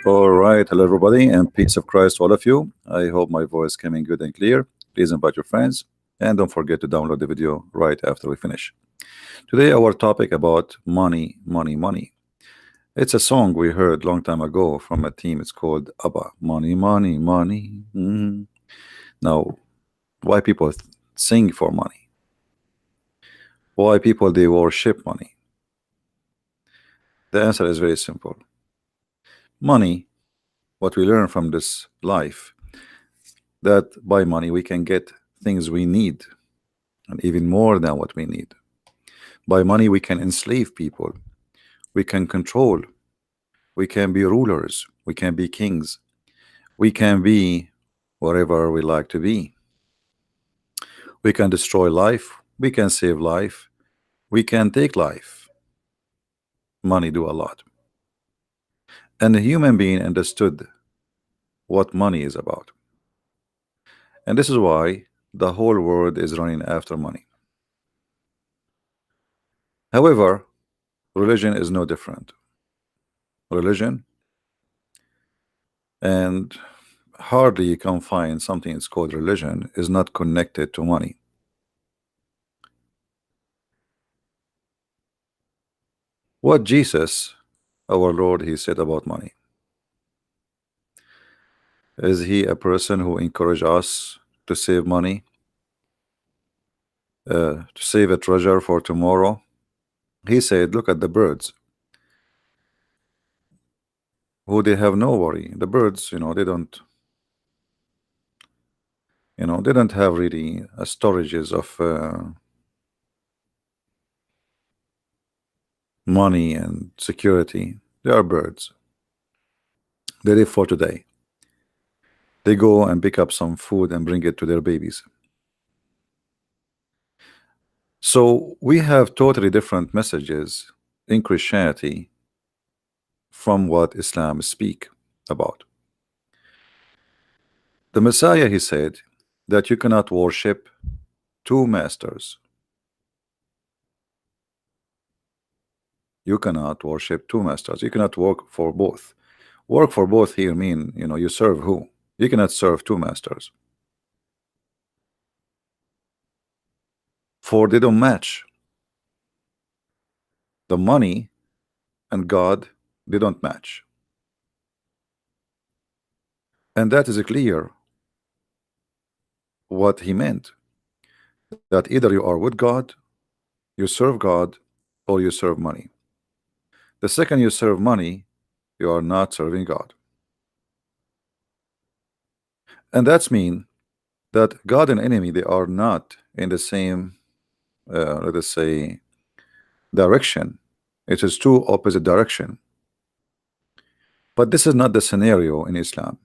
All right, hello everybody, and peace of Christ to all of you. I hope my voice came in good and clear. Please invite your friends, and don't forget to download the video right after we finish. Today, our topic about money, money, money. It's a song we heard long time ago from a team. It's called ABBA. Money, money, money. Now, why people sing for money? Why people they worship money? The answer is very simple. Money, what we learn from this life, that by money we can get things we need, and even more than what we need. By money we can enslave people, we can control, we can be rulers, we can be kings, we can be whatever we like to be. We can destroy life, we can save life, we can take life. Money do a lot. And the human being understood what money is about. And this is why the whole world is running after money. However, religion is no different. Religion, and hardly you can find something that's called religion, is not connected to money. What Jesus, our Lord, he said about money? Is he a person who encouraged us to save money, to save a treasure for tomorrow? He said, look at the birds, who they have no worry. The birds, they don't, they don't have really storages of money and security. They are birds. They live for today. They go and pick up some food and bring it to their babies. So we have totally different messages in Christianity from what Islam speak about. The Messiah, he said that you cannot worship two masters. You cannot worship two masters. You cannot work for both. Work for both here mean, you serve who? You cannot serve two masters. For they don't match. The money and God, they don't match. And that is clear what he meant. That either you are with God, you serve God, or you serve money. The second you serve money, you are not serving God. And that's mean that God and enemy, they are not in the same, let us say, direction. It is two opposite direction. But this is not the scenario in Islam.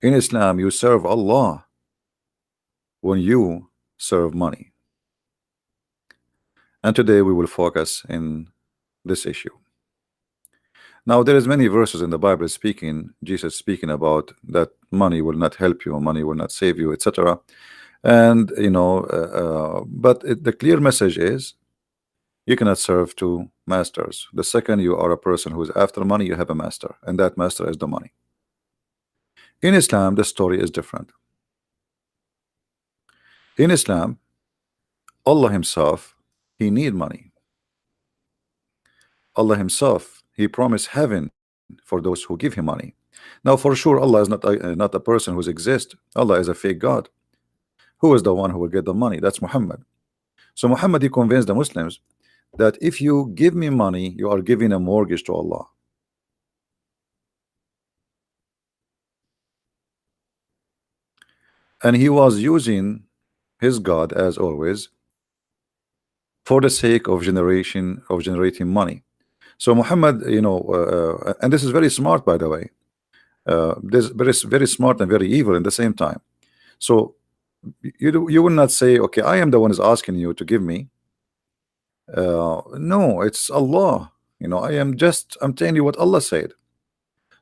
In Islam, you serve Allah when you serve money. And today we will focus in this issue. Now there is many verses in the Bible speaking, Jesus speaking about that money will not help you, money will not save you, etc. And but the clear message is you cannot serve two masters. The second you are a person who is after money, you have a master, and that master is the money. In Islam, the story is different. In Islam, Allah himself, he need money. Allah himself, he promised heaven for those who give him money. Now for sure Allah is not a person who exists. Allah is a fake God. Who is the one who will get the money? That's Muhammad. So Muhammad, he convinced the Muslims that if you give me money, you are giving a mortgage to Allah. And he was using his God, as always, for the sake of generating money. So Muhammad, and this is very smart, by the way. This very smart and very evil in the same time. So you will not say, okay, I am the one who's asking you to give me. No, it's Allah. I'm telling you what Allah said.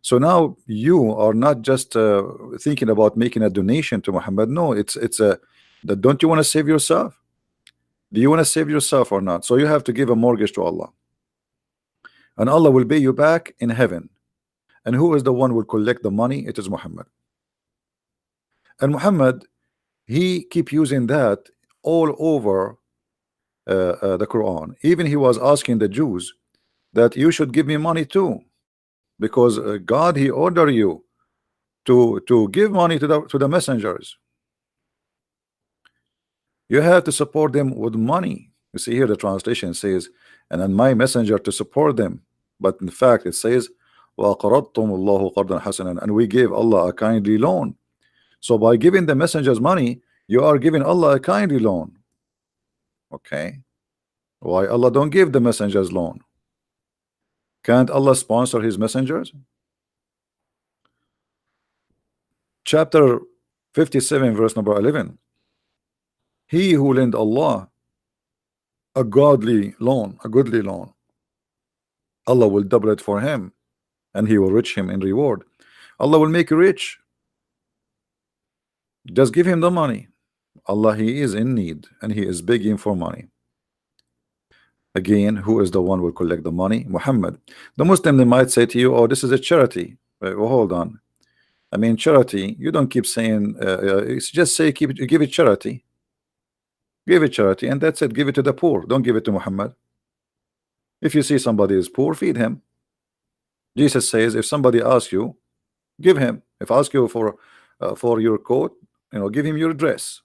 So now you are not just thinking about making a donation to Muhammad. No, don't you want to save yourself? Do you want to save yourself or not? So you have to give a mortgage to Allah, and Allah will pay you back in heaven. And who is the one who will collect the money? It is Muhammad. And Muhammad, he keep using that all over the Quran. Even he was asking the Jews that you should give me money too, because God, he order you to give money to the messengers. You have to support them with money. You see here the translation says, and then my messenger to support them. But in fact it says, وَقَرَضْتُمُ اللَّهُ قَرْضًا حَسَنًا, and we gave Allah a kindly loan. So by giving the messengers money, you are giving Allah a kindly loan. Okay, why Allah don't give the messengers loan? Can't Allah sponsor his messengers? Chapter 57 verse number 11, he who lend Allah a godly loan, a goodly loan, Allah will double it for him, and he will rich him in reward. Allah will make you rich. Just give him the money. Allah, he is in need and he is begging for money. Again, who is the one who will collect the money? Muhammad. The Muslim, they might say to you, oh, this is a charity. Well, hold on. I mean, charity, you don't keep saying just say give it charity. Give it charity, and that's it. Give it to the poor. Don't give it to Muhammad. If you see somebody is poor, feed him. Jesus says, if somebody asks you, give him. If ask you for your coat, give him your dress.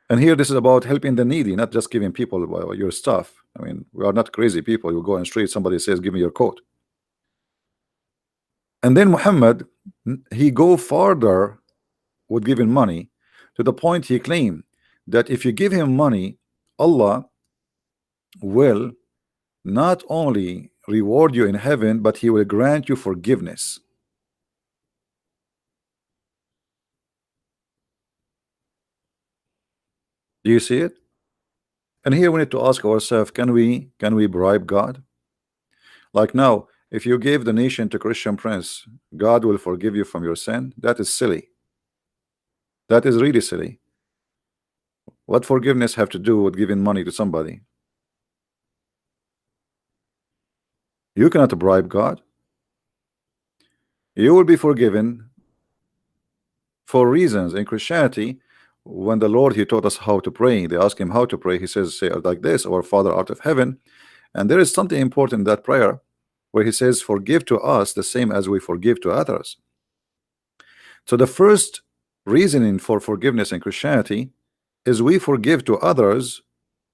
And here this is about helping the needy, not just giving people your stuff. I mean, we are not crazy people. You go on the street, somebody says, give me your coat. And then Muhammad, he go further with giving money, to the point he claimed that if you give him money, Allah will not only reward you in heaven, but he will grant you forgiveness. Do you see it? And here we need to ask ourselves, can we bribe God? Like now, if you gave the nation to Christian prince, God will forgive you from your sin. That is silly. That is really silly. What forgiveness have to do with giving money to somebody? You cannot bribe God. You will be forgiven for reasons. In Christianity, when the Lord, he taught us how to pray, they ask him how to pray, he says, say like this, our Father art of heaven. And there is something important in that prayer where he says, forgive to us the same as we forgive to others. So the first reasoning for forgiveness in Christianity is we forgive to others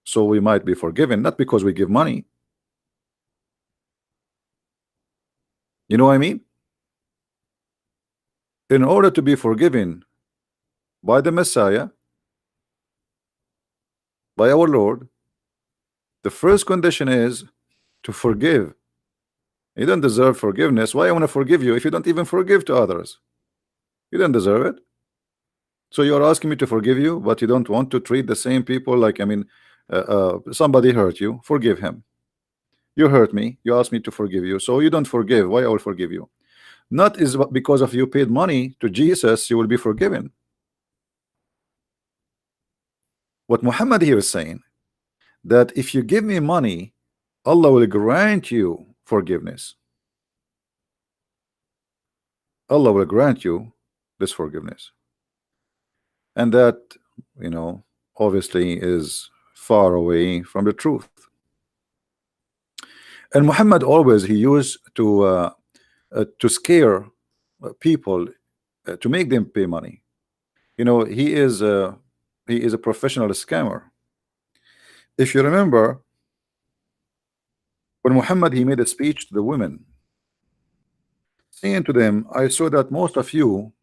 so we might be forgiven, not because we give money. You know what I mean? In order to be forgiven by the Messiah, by our Lord, the first condition is to forgive. You don't deserve forgiveness. Why I want to forgive you if you don't even forgive to others? You don't deserve it. So you're asking me to forgive you, but you don't want to treat the same people like, I mean, somebody hurt you, forgive him. You hurt me, you asked me to forgive you, so you don't forgive. Why I will forgive you? Not is because of you paid money to Jesus, you will be forgiven. What Muhammad here is saying, that if you give me money, Allah will grant you forgiveness. Allah will grant you this forgiveness. And that, obviously is far away from the truth. And Muhammad always, he used to scare people, to make them pay money. He is a professional scammer. If you remember, when Muhammad, he made a speech to the women, saying to them, I saw that most of you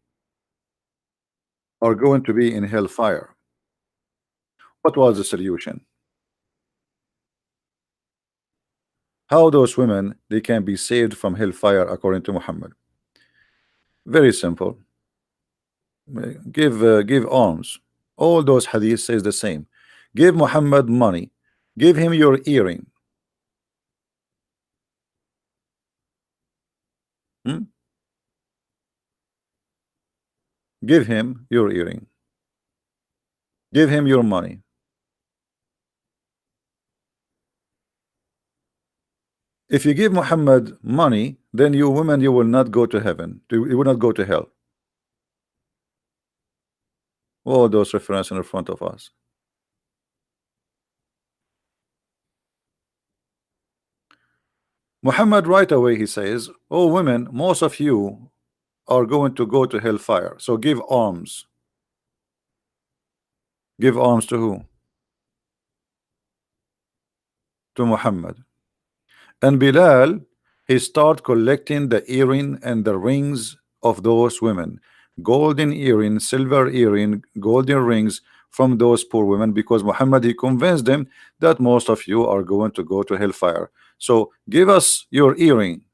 are going to be in hellfire. What was the solution? How those women, they can be saved from hellfire according to Muhammad? Very simple. Give alms. All those hadith says the same. Give Muhammad money. Give him your earring. Give him your earring. Give him your money. If you give Muhammad money, then you women, you will not go to heaven. You will not go to hell. All those references in front of us. Muhammad right away he says, "Oh women, most of you are going to go to hellfire. So give alms." Give alms to who? To Muhammad. And Bilal, he start collecting the earring and the rings of those women, golden earring, silver earring, golden rings from those poor women, because Muhammad he convinced them that most of you are going to go to hellfire. So give us your earring.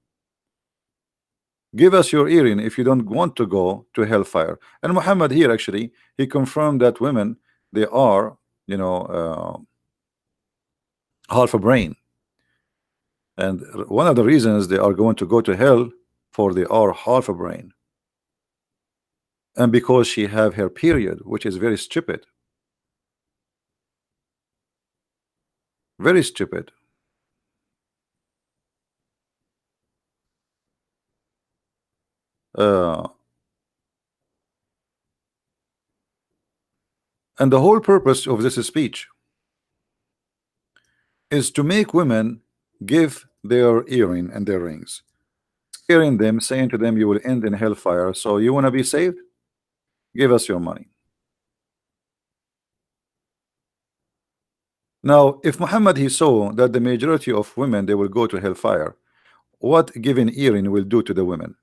Give us your earring if you don't want to go to hellfire. And Muhammad here actually he confirmed that women, they are, you know, half a brain. And one of the reasons they are going to go to hell, for they are half a brain. And because she have her period, which is very stupid. Very stupid. And the whole purpose of this speech is to make women give their earring and their rings, scaring them, saying to them, you will end in hellfire. So you want to be saved? Give us your money. Now, if Muhammad he saw that the majority of women they will go to hellfire, what giving earring will do to the women?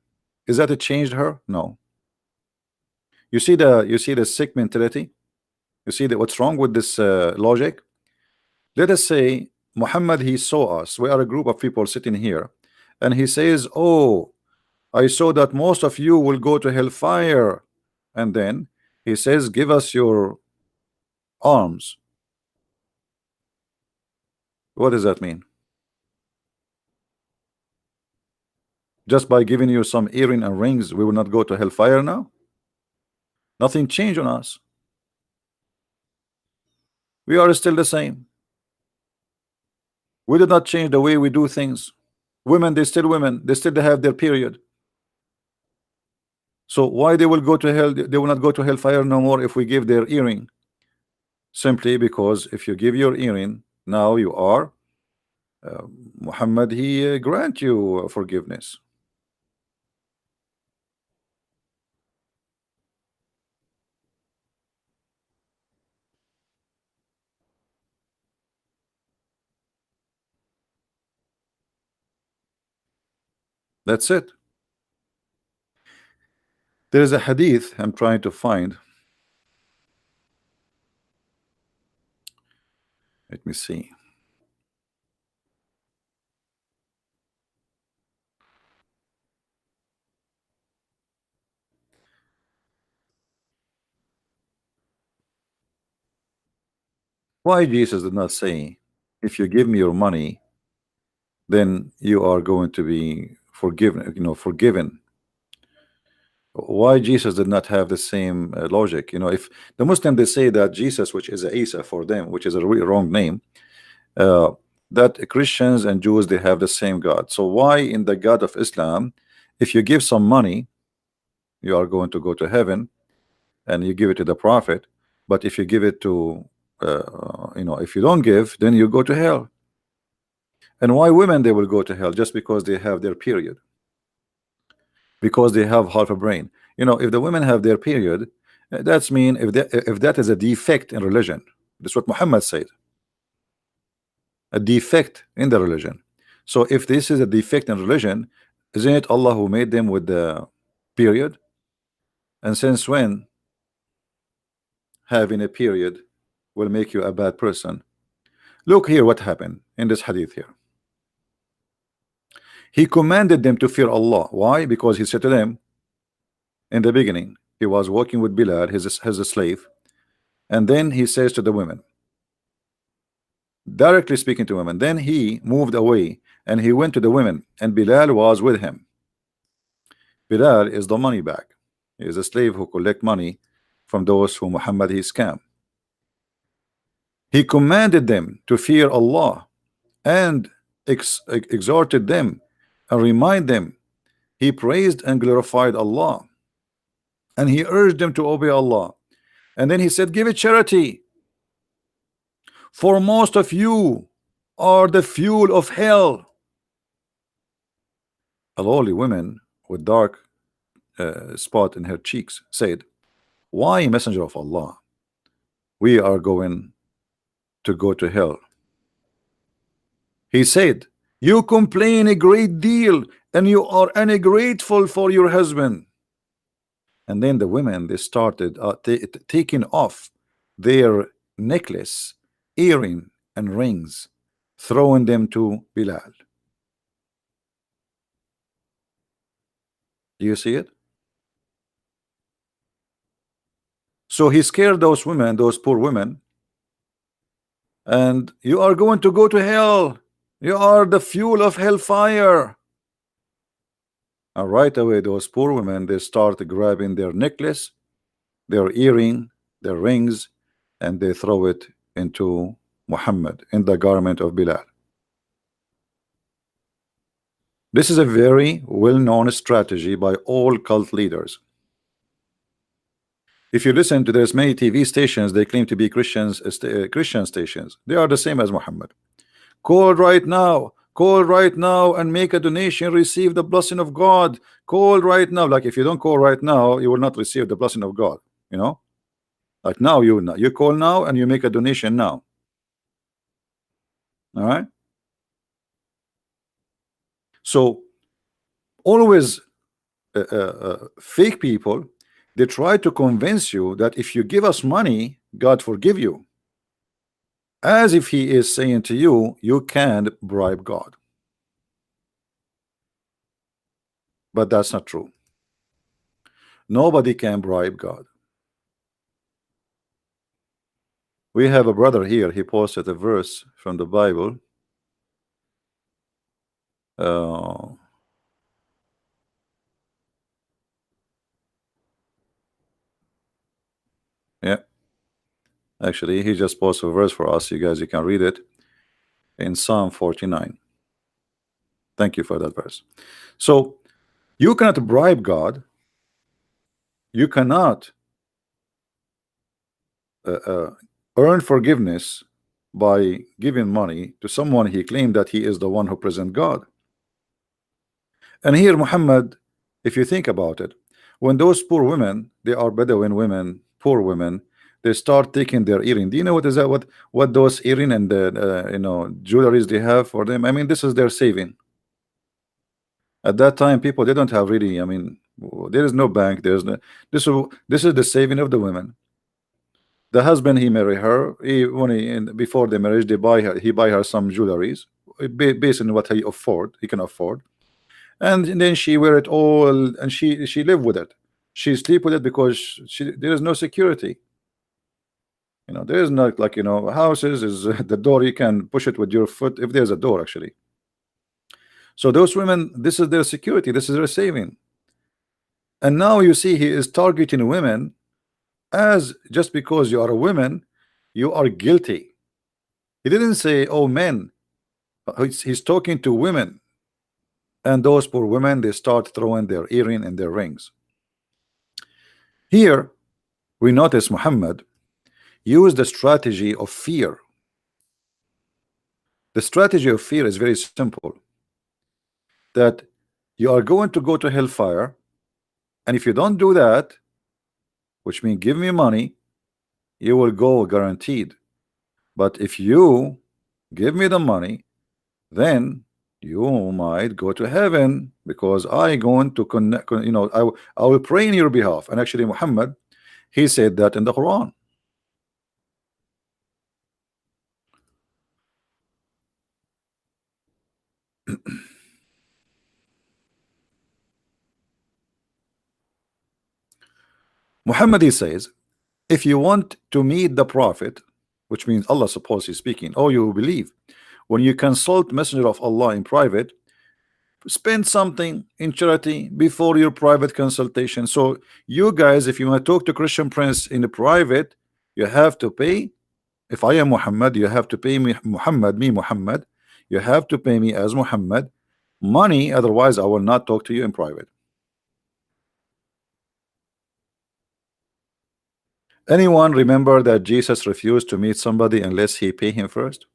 Is that it changed her? No. You see the sick mentality. You see that what's wrong with this logic. Let us say Muhammad he saw us. We are a group of people sitting here, and he says, "Oh, I saw that most of you will go to hellfire," and then he says, "Give us your arms." What does that mean? Just by giving you some earring and rings, we will not go to hellfire now? Nothing changed on us. We are still the same. We did not change the way we do things. Women, they still women. They still have their period. So why they will go to hell? They will not go to hellfire no more if we give their earring. Simply because if you give your earring, now you are Muhammad, he grant you forgiveness. That's it. There is a hadith I'm trying to find. Let me see. Why Jesus did not say, if you give me your money, then you are going to be forgiven, forgiven. Why Jesus did not have the same logic? If the Muslim they say that Jesus, which is Isa for them, which is a really wrong name, that Christians and Jews they have the same God. So why in the God of Islam, if you give some money, you are going to go to heaven, and you give it to the prophet, but if you give it to if you don't give, then you go to hell. And why women they will go to hell? Just because they have their period, because they have half a brain. If the women have their period, that's mean if that is a defect in religion. That's what Muhammad said, a defect in the religion. So if this is a defect in religion, isn't it Allah who made them with the period? And since when having a period will make you a bad person? Look here what happened in this hadith here. He commanded them to fear Allah. Why? Because he said to them in the beginning, he was working with Bilal, his slave, and then he says to the women, directly speaking to women, then he moved away and he went to the women, and Bilal was with him. Bilal is the money bag. He is a slave who collect money from those who Muhammad he scam. He commanded them to fear Allah and exhorted them and remind them. He praised and glorified Allah, and he urged them to obey Allah. And then he said, give it charity, for most of you are the fuel of hell. A lowly woman with dark spot in her cheeks said, why, messenger of Allah, we are going to go to hell? He said, you complain a great deal and you are ungrateful for your husband. And then the women, they started taking off their necklace, earring and rings, throwing them to Bilal. Do you see it? So he scared those women, those poor women, and you are going to go to hell. You are the fuel of hellfire. And right away, those poor women, they start grabbing their necklace, their earring, their rings, and they throw it into Muhammad, in the garment of Bilal. This is a very well-known strategy by all cult leaders. If you listen to, there's many TV stations, they claim to be Christian stations. They are the same as Muhammad. Call right now and make a donation, receive the blessing of God. Call right now. Like, if you don't call right now, you will not receive the blessing of God, you know. Like, now you call now and you make a donation now. All right. So always fake people, they try to convince you that if you give us money, God forgive you, as if he is saying to you, you can't bribe God. But that's not true. Nobody can bribe God. We have a brother here, he posted a verse from the Bible. Yeah, actually he just posted a verse for us. You guys, you can read it in Psalm 49. Thank you for that verse. So you cannot bribe God. You cannot earn forgiveness by giving money to someone he claimed that he is the one who presents God. And here Muhammad, if you think about it, when those poor women, they are Bedouin women, poor women, they start taking their earring. Do you know what is that? What those earring and the you know, jewelries they have for them? I mean, this is their saving. At that time, people, they don't have really. I mean, there is no bank. There's no. This is the saving of the women. The husband, he marry her. Before the marriage, he buy her some jewelries based on what he can afford. And then she wear it all, and she live with it. She sleep with it because there is no security. You know, there is not, like, you know, houses is the door, you can push it with your foot if there's a door actually. So those women, this is their security, this is their saving. And now you see he is targeting women, as just because you are a woman, you are guilty. He didn't say, oh, men. He's talking to women. And those poor women, they start throwing their earring and their rings. Here we notice Muhammad used the strategy of fear. The strategy of fear is very simple, that you are going to go to hellfire, and if you don't do that, which means give me money, you will go guaranteed. But if you give me the money, then you might go to heaven, because I going to connect, you know, I will pray in your behalf. And actually Muhammad, he said that in the Quran. Muhammad, he says, if you want to meet the Prophet, which means Allah, suppose he's speaking, oh, you believe, when you consult Messenger of Allah in private, spend something in charity before your private consultation. So you guys, if you want to talk to Christian Prince in the private, you have to pay. If I am Muhammad, you have to pay me, Muhammad, You have to pay me as Muhammad money, otherwise I will not talk to you in private. Anyone remember that Jesus refused to meet somebody unless he pay him first?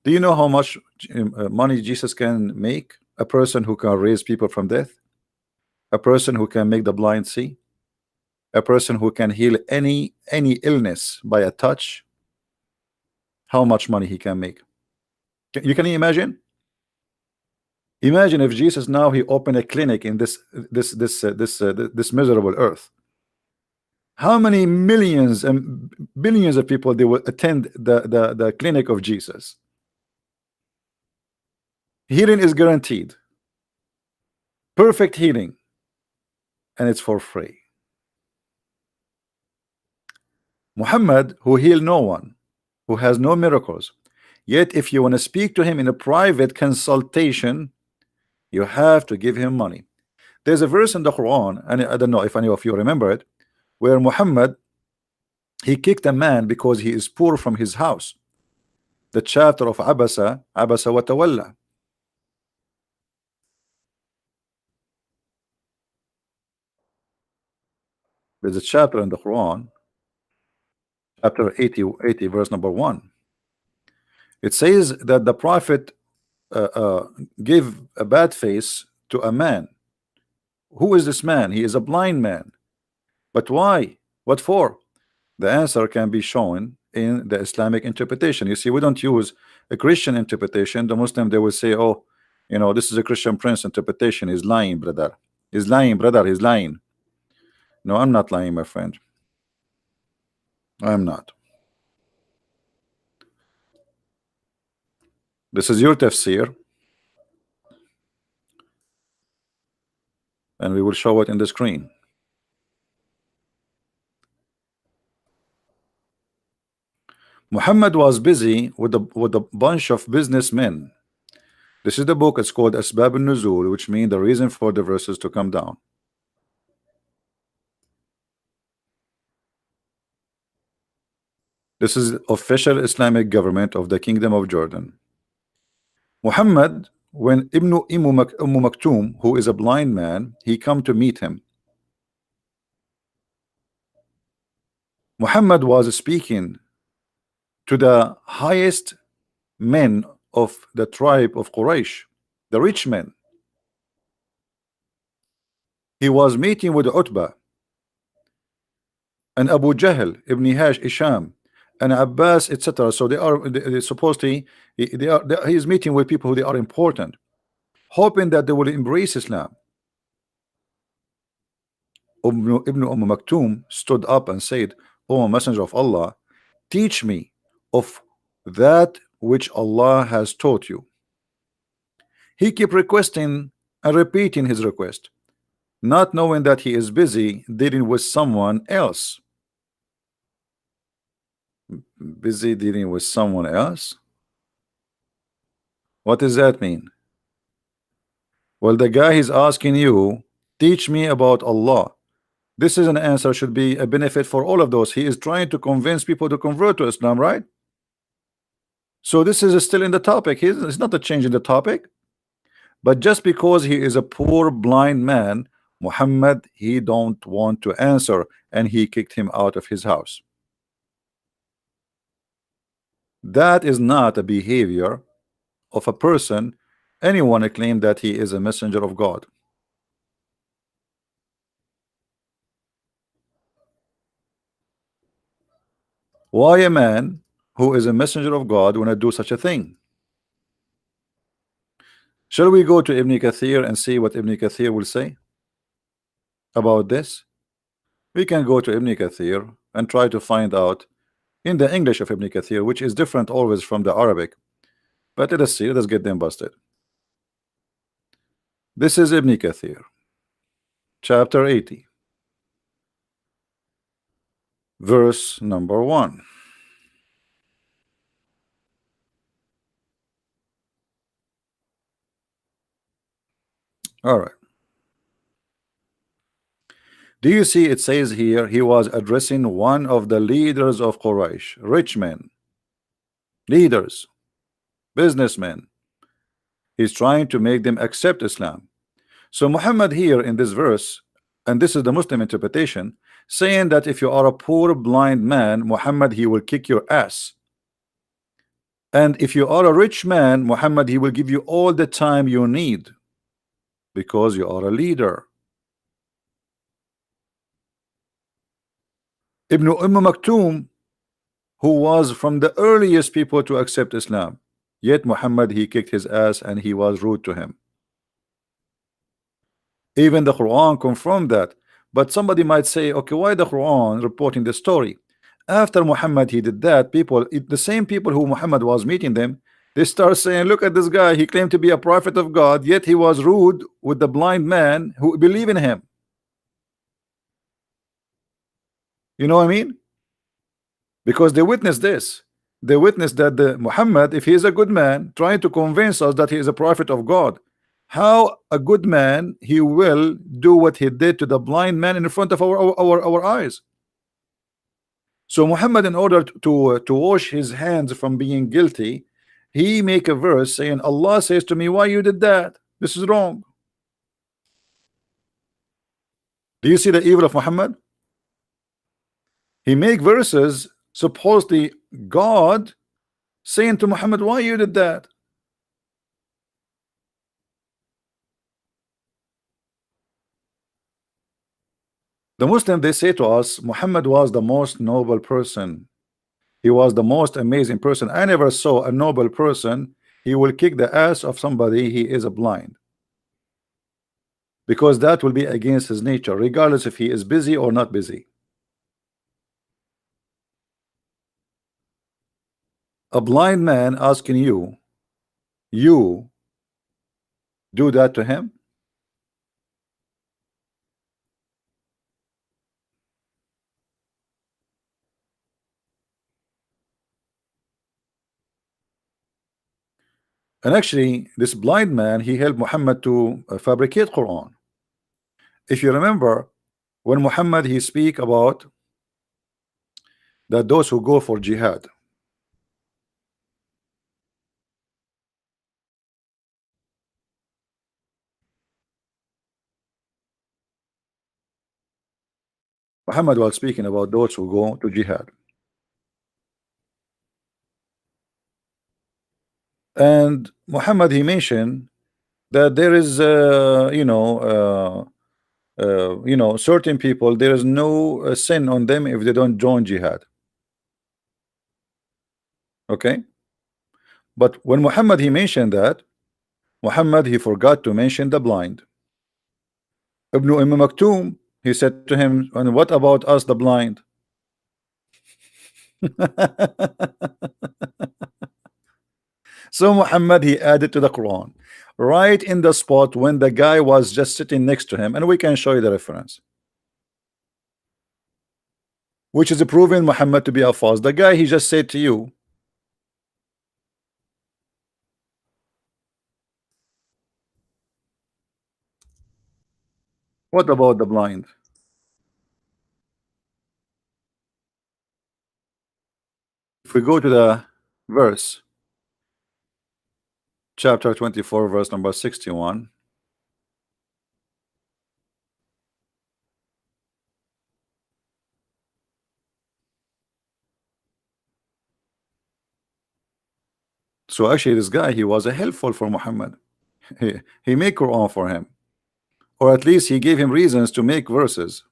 Do you know how much money Jesus can make? A person who can raise people from death, a person who can make the blind see, a person who can heal any illness by a touch. How much money he can make? You can imagine? Imagine if Jesus now he opened a clinic in this miserable earth. How many millions and billions of people they will attend the clinic of Jesus? Healing is guaranteed, perfect healing, and it's for free. Muhammad, who healed no one, who has no miracles, yet if you want to speak to him in a private consultation, you have to give him money. There's a verse in the Quran, and I don't know if any of you remember it, where Muhammad he kicked a man because he is poor from his house. The chapter of Abasa wa Tawalla. There's a chapter in the Quran, chapter 80 verse number 1. It says that the prophet gave a bad face to a man. Who is this man? He is a blind man. But why? What for? The answer can be shown in the Islamic interpretation. You see, we don't use a Christian interpretation. The Muslim, they will say, oh, you know, this is a Christian Prince interpretation. He's lying, brother. He's lying, brother. He's lying. No, I'm not lying, my friend. I'm not. This is your tafsir, and we will show it in the screen. Muhammad was busy with a bunch of businessmen. This is the book. It's called Asbab al-Nuzul, which means the reason for the verses to come down. This is official Islamic government of the Kingdom of Jordan. Muhammad, when Ibn Maktoum, who is a blind man, he come to meet him. Muhammad was speaking to the highest men of the tribe of Quraysh, the rich men. He was meeting with Utbah and Abu Jahl, Ibn Hisham, and Abbas, etc. So they supposedly he is meeting with people who they are important, hoping that they will embrace Islam. Ibn Maktoum stood up and said, "O Messenger of Allah, teach me of that which Allah has taught you." He kept requesting and repeating his request, not knowing that he is busy dealing with someone else. Busy dealing with someone else? What does that mean? Well, the guy is asking you, teach me about Allah. This is an answer, should be a benefit for all of those. He is trying to convince people to convert to Islam, right? So this is still in the topic. It's not a change in the topic. But just because he is a poor blind man, Muhammad, he don't want to answer, and he kicked him out of his house. That is not a behavior of a person, anyone claim that he is a messenger of God. Why a man who is a messenger of God want to do such a thing? Shall we go to Ibn Kathir and see what Ibn Kathir will say about this? We can go to Ibn Kathir and try to find out in the English of Ibn Kathir, which is different always from the Arabic. But let us see, let's get them busted. This is Ibn Kathir, chapter 80, verse number 1. All right. Do you see it says here he was addressing one of the leaders of Quraysh, rich men, leaders, businessmen. He's trying to make them accept Islam. So Muhammad here in this verse, and this is the Muslim interpretation, saying that if you are a poor blind man, Muhammad, he will kick your ass. And if you are a rich man, Muhammad, he will give you all the time you need because you are a leader. Ibn Maktoum, who was from the earliest people to accept Islam, yet Muhammad, he kicked his ass and he was rude to him. Even the Quran confirmed that. But somebody might say, okay, why the Quran reporting the story? After Muhammad he did that, people, the same people who Muhammad was meeting them, they start saying, look at this guy, he claimed to be a prophet of God, yet he was rude with the blind man who believe in him. You know what I mean? Because they witnessed this. They witnessed that the Muhammad, if he is a good man, trying to convince us that he is a prophet of God, how a good man he will do what he did to the blind man in front of our eyes. So Muhammad, in order to wash his hands from being guilty, he make a verse saying, Allah says to me, why you did that? This is wrong. Do you see the evil of Muhammad? He make verses, supposedly God saying to Muhammad, why you did that? The Muslim, they say to us, Muhammad was the most noble person. He was the most amazing person. I never saw a noble person. He will kick the ass of somebody he is a blind. Because that will be against his nature, regardless if he is busy or not busy. A blind man asking you do that to him? And actually, this blind man, he helped Muhammad to fabricate Quran. If you remember, when Muhammad he speak about that those who go for jihad, Muhammad was speaking about those who go to jihad. And Muhammad he mentioned that there is certain people, there is no sin on them if they don't join jihad. Okay, but when Muhammad he mentioned that, Muhammad he forgot to mention the blind. Ibn Maktoum, he said to him, and what about us the blind? So Muhammad he added to the Quran right in the spot when the guy was just sitting next to him, and we can show you the reference, which is proving Muhammad to be a false. The guy he just said to you, what about the blind? If we go to the verse, chapter 24, verse number 61. So actually this guy, he was a helpful for Muhammad. He made Quran for him, or at least he gave him reasons to make verses.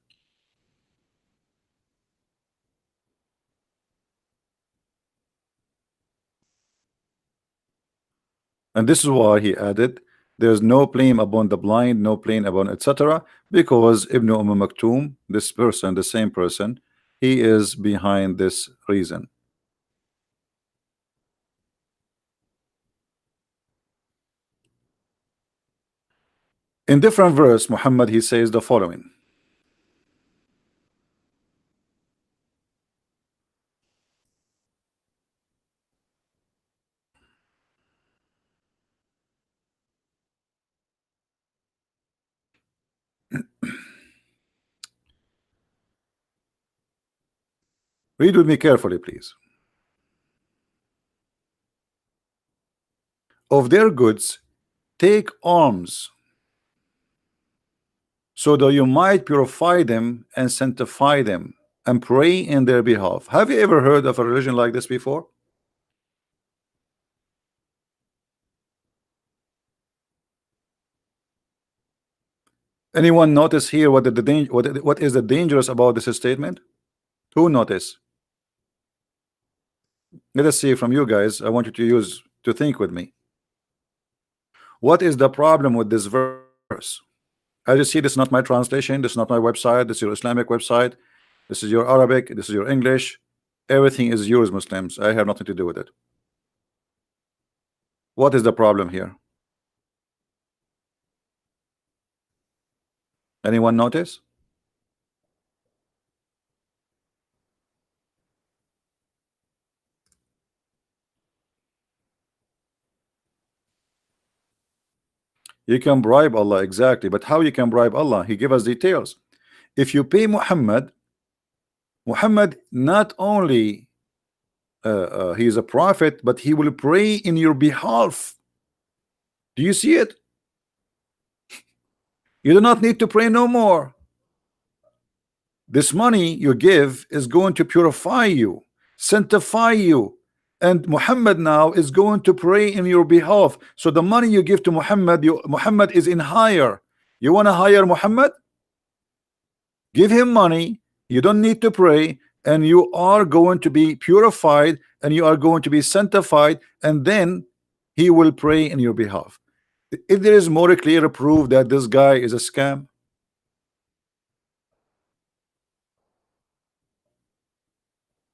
And this is why he added, there's no blame upon the blind, no blame upon etc. Because Ibn Maktoum, this person, the same person, he is behind this reason. In different verse, Muhammad he says the following. Read with me carefully, please. Of their goods take alms so that you might purify them and sanctify them and pray in their behalf. Have you ever heard of a religion like this before? Anyone notice here what what is the dangerous about this statement? Who notice? Let us see from you guys. I want you to think with me. What is the problem with this verse? As you see, this is not my translation, this is not my website, this is your Islamic website, this is your Arabic, this is your English. Everything is yours, Muslims. I have nothing to do with it. What is the problem here? Anyone notice? You can bribe Allah, exactly, but how you can bribe Allah? He gave us details. If you pay Muhammad not only he is a prophet, but he will pray in your behalf. Do you see it? You do not need to pray no more. This money you give is going to purify you, sanctify you, and Muhammad now is going to pray in your behalf. So the money you give to Muhammad, Muhammad is in hire. You want to hire Muhammad? Give him money. You don't need to pray, and you are going to be purified, and you are going to be sanctified, and then he will pray in your behalf. If there is more clear proof that this guy is a scam,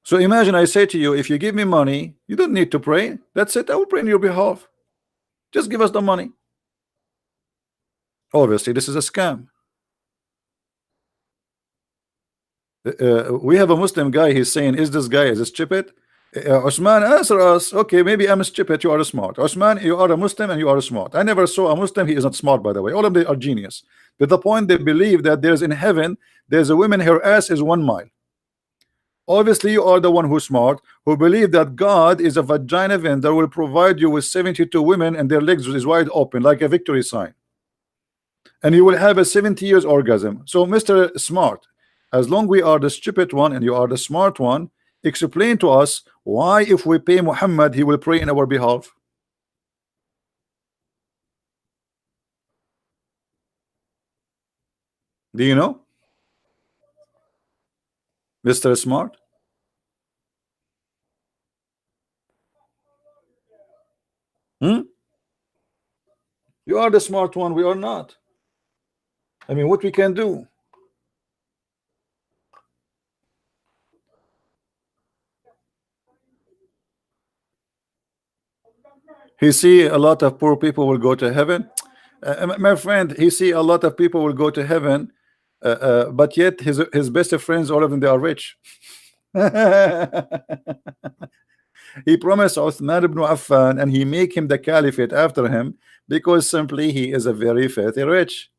so imagine I say to you, if you give me money, you don't need to pray. That's it. I will pray on your behalf. Just give us the money. Obviously, this is a scam. We have a Muslim guy. He's saying, "Is this guy is stupid?" Osman, answer us. Okay, maybe I'm stupid. You are smart. Osman, you are a Muslim and you are smart. I never saw a Muslim. He is not smart, by the way. All of them are genius. To the point they believe that there's in heaven, there's a woman. Her ass is 1 mile. Obviously, you are the one who's smart, who believe that God is a vagina vendor, will provide you with 72 women and their legs is wide open like a victory sign, and you will have a 70 years orgasm. So, Mr. Smart, as long we are the stupid one and you are the smart one, explain to us why, if we pay Muhammad, he will pray in our behalf. Do you know, Mr. Smart? You are the smart one, we are not. I mean, what we can do? He see a lot of poor people will go to heaven. My friend, he see a lot of people will go to heaven, but yet his best friends, all of them, they are rich. He promised Uthman ibn Affan, and he make him the caliphate after him because simply he is a very filthy rich.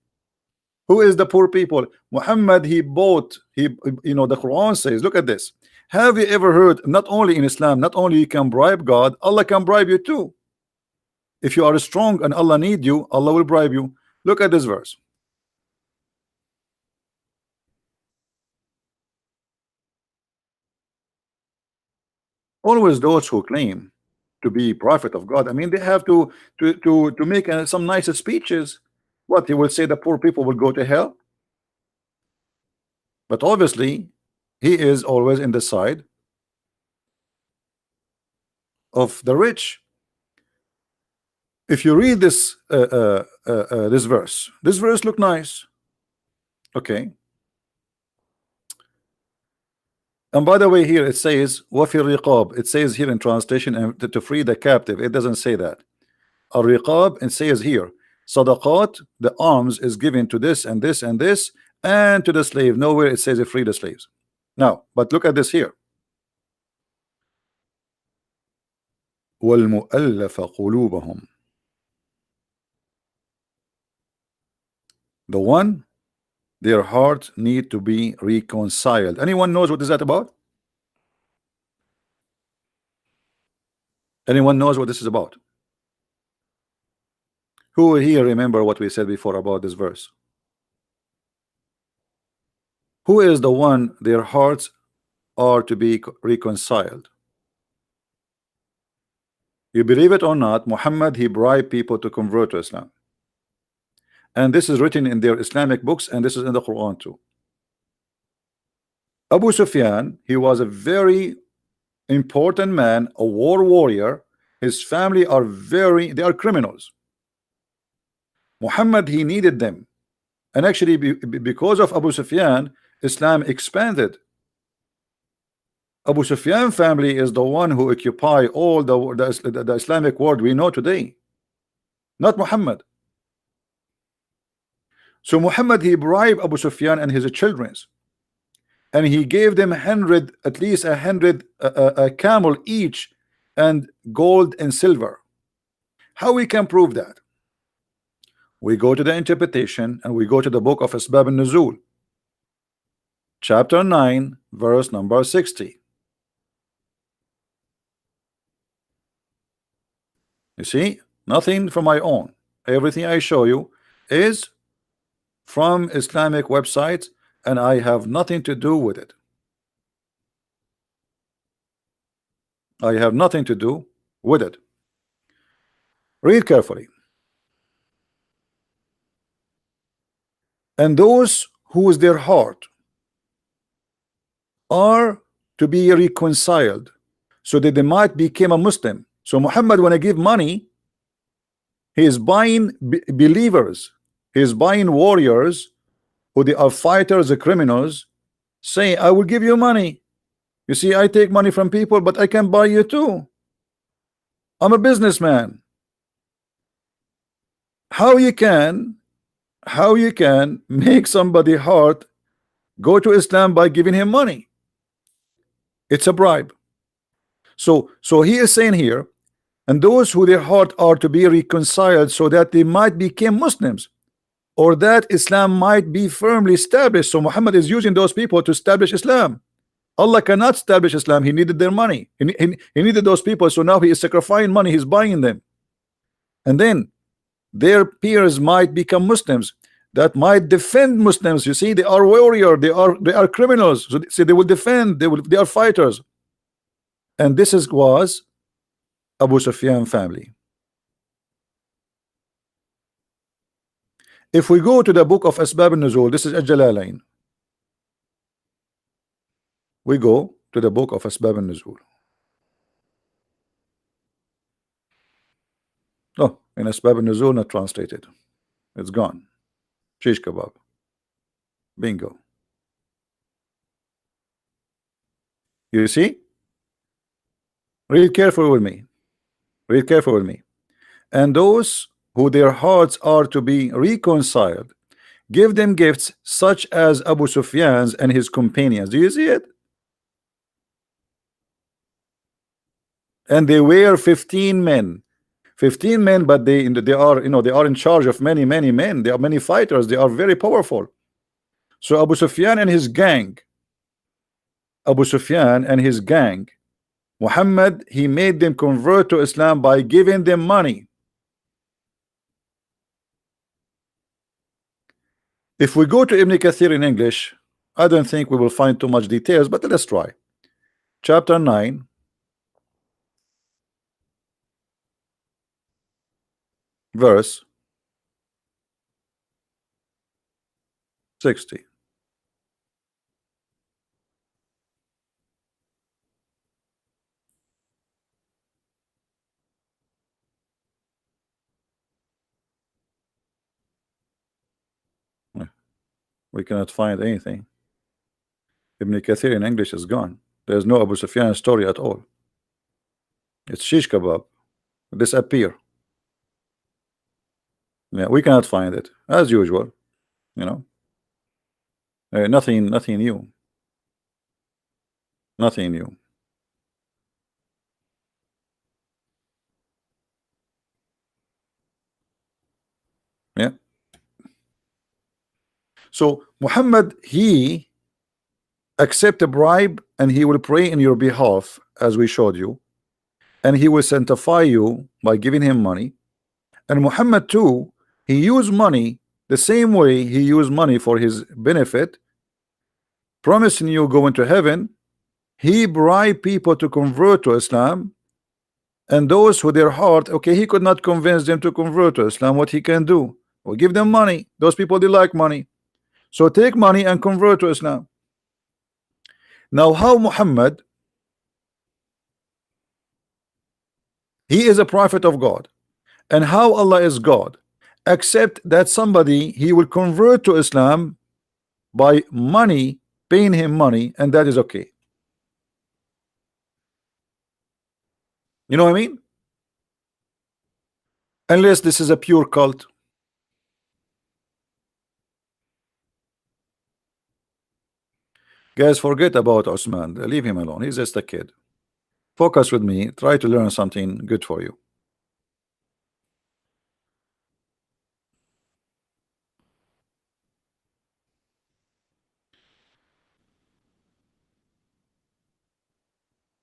Who is the poor people? Muhammad, he bought, you know, the Quran says, look at this. Have you ever heard, not only in Islam, not only you can bribe God, Allah can bribe you too. If you are strong and Allah need you, Allah will bribe you. Look at this verse. Always those who claim to be prophet of God, I mean, they have to make some nice speeches. What, he will say the poor people will go to hell? But obviously he is always in the side of the rich. If you read this this verse look nice, okay. And by the way, here it says وَفِي الرِّقَابِ. It says here in translation, and to free the captive. It doesn't say that. Al-riqab, it says here sadaqat, the alms is given to this and this and this, and to the slave. Nowhere it says free the slaves. Now, but look at this here. وَالْمُؤَلَّفَ قُلُوبَهُمْ. The one, their heart need to be reconciled. Anyone knows what is that about? Anyone knows what this is about? Who here remember what we said before about this verse? Who is the one their hearts are to be reconciled? You believe it or not, Muhammad, he bribed people to convert to Islam. And this is written in their Islamic books, and this is in the Quran too. Abu Sufyan, he was a very important man, a war warrior. His family are they are criminals. Muhammad, he needed them. And actually, because of Abu Sufyan, Islam expanded. Abu Sufyan family is the one who occupy all the Islamic world we know today, not Muhammad. So Muhammad, he bribed Abu Sufyan and his children, and he gave them at least 100 camel each, and gold and silver. How we can prove that? We go to the interpretation, and we go to the book of Asbab al-Nuzul, chapter 9, verse number 60. You see, nothing from my own. Everything I show you is from Islamic websites, and I have nothing to do with it. I have nothing to do with it. Read carefully. And those whose their heart are to be reconciled, so that they might become a Muslim. So Muhammad, when I give money, he is buying believers, he is buying warriors who they are fighters, the criminals, saying, I will give you money. You see, I take money from people, but I can buy you too. I'm a businessman. How you can make somebody heart go to Islam by giving him money? It's a bribe. So he is saying here, and those who their heart are to be reconciled, so that they might become Muslims, or that Islam might be firmly established. So Muhammad is using those people to establish Islam. Allah cannot establish Islam. He needed their money. He needed those people. So now he is sacrificing money. He's buying them, and then their peers might become Muslims that might defend Muslims. You see, they are warrior. They are criminals. So see, they will defend. They are fighters. And this was Abu Sufyan family. If we go to the book of Asbab al-Nuzul, this is Al-Jalalain. We go to the book of Asbab al-Nuzul. Oh, in Asbab al-Nuzul, not translated. It's gone. Shish kebab. Bingo. You see? Read carefully with me. Read carefully with me. And those who their hearts are to be reconciled, give them gifts such as Abu Sufyan's and his companions. Do you see it? And they were 15 men. 15 men, but they are, they are in charge of many men. They are many fighters. They are very powerful. So Abu Sufyan and his gang, Muhammad, he made them convert to Islam by giving them money. If we go to Ibn Kathir in English, I don't think we will find too much details, but let's try. Chapter 9, verse 60. We cannot find anything. Ibn Kathir in English is gone. There's no Abu Sufyan story at all. It's shish kebab. Disappear. Yeah, we cannot find it as usual. Nothing new. Nothing new. Yeah. So Muhammad, he accept a bribe, and he will pray in your behalf, as we showed you, and he will sanctify you by giving him money, And Muhammad too, he used money the same way he used money for his benefit, promising you going to heaven. He bribed people to convert to Islam, and those who their heart, okay, he could not convince them to convert to Islam. What he can do? Well, give them money. Those people, they like money, so take money and convert to Islam. Now, how Muhammad, he is a prophet of God, and how Allah is God, except that somebody he will convert to Islam by money, paying him money, and that is okay. You know what I mean? Unless this is a pure cult. Guys, forget about Osman. Leave him alone. He's just a kid. Focus with me. Try to learn something good for you.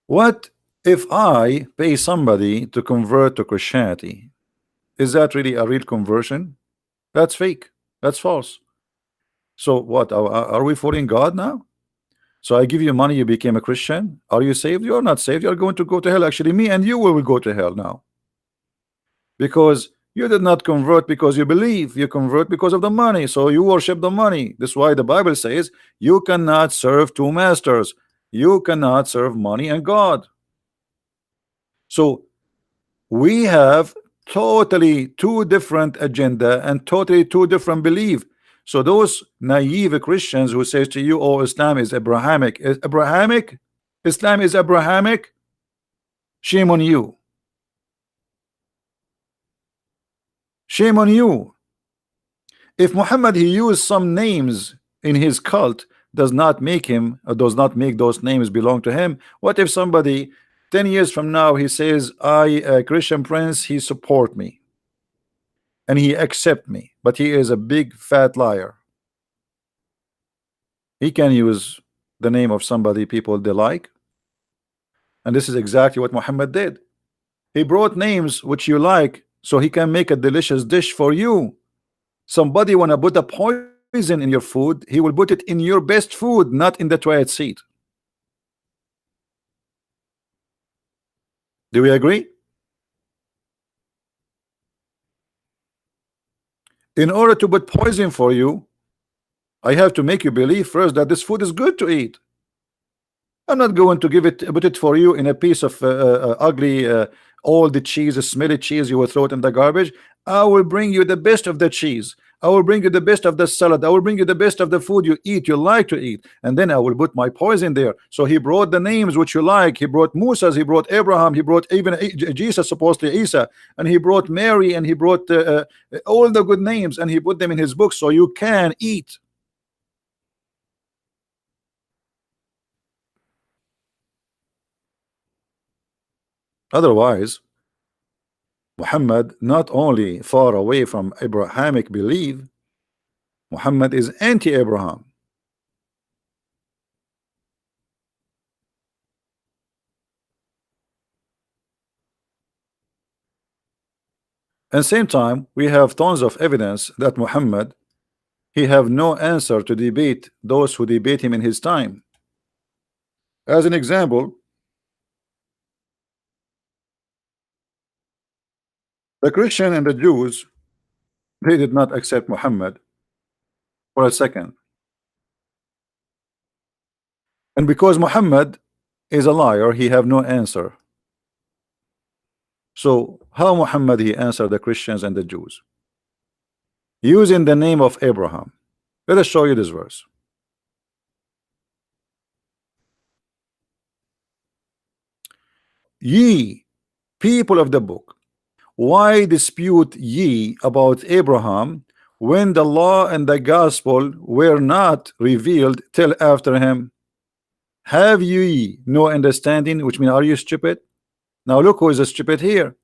What if I pay somebody to convert to Christianity? Is that really a real conversion? That's fake. That's false. So what? Are we fooling God now? So I give you money, you became a Christian. Are you saved? You are not saved. You are going to go to hell. Actually, me and you will go to hell now. Because you did not convert because you believe. You convert because of the money. So you worship the money. That's why the Bible says you cannot serve two masters. You cannot serve money and God. So we have totally two different agenda and totally two different belief. So those naive Christians who says to you, oh, Islam is Abrahamic, Islam is Abrahamic, shame on you. Shame on you. If Muhammad he used some names in his cult, does not make him, or does not make those names belong to him. What if somebody 10 years from now he says, I, a Christian prince, he support me and he accept me, but he is a big fat liar? He can use the name of somebody people they like, and this is exactly what Muhammad did. He brought names which you like so he can make a delicious dish for you. Somebody wanna put a poison in your food, he will put it in your best food, not in the toilet seat. Do we agree? In order to put poison for you, I have to make you believe first that this food is good to eat. I'm not going to put it for you in a piece of ugly all the cheese, smelly cheese, you will throw it in the garbage. I will bring you the best of the cheese. I will bring you the best of the salad. I will bring you the best of the food you eat, you like to eat, and then I will put my poison there. So he brought the names which you like. He brought Musa's, he brought Abraham, he brought even Jesus, supposedly Isa, and he brought Mary, and he brought all the good names, and he put them in his book so you can eat. Otherwise, Muhammad not only far away from Abrahamic belief, Muhammad is anti-Abraham. At the same time, we have tons of evidence that Muhammad he have no answer to debate those who debate him in his time. As an example, the Christian and the Jews, they did not accept Muhammad for a second. And because Muhammad is a liar, he have no answer. So how Muhammad he answered the Christians and the Jews? Using the name of Abraham. Let us show you this verse. Ye people of the book, why dispute ye about Abraham when the law and the gospel were not revealed till after him? Have ye no understanding? Which means, are you stupid? Now look who is stupid here.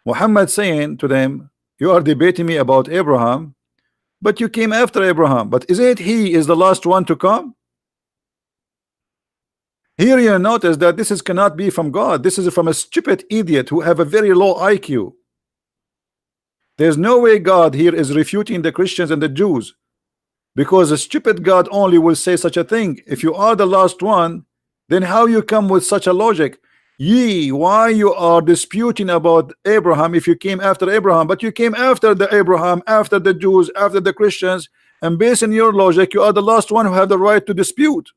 Muhammad saying to them, you are debating me about Abraham, but you came after Abraham. But is it he is the last one to come? Here you notice that this cannot be from God. This is from a stupid idiot who have a very low IQ. There's no way God here is refuting the Christians and the Jews, because a stupid God only will say such a thing. If you are the last one, then how you come with such a logic? Ye, why you are disputing about Abraham if you came after Abraham? But you came after the Abraham, after the Jews, after the Christians, and based on your logic, you are the last one who have the right to dispute.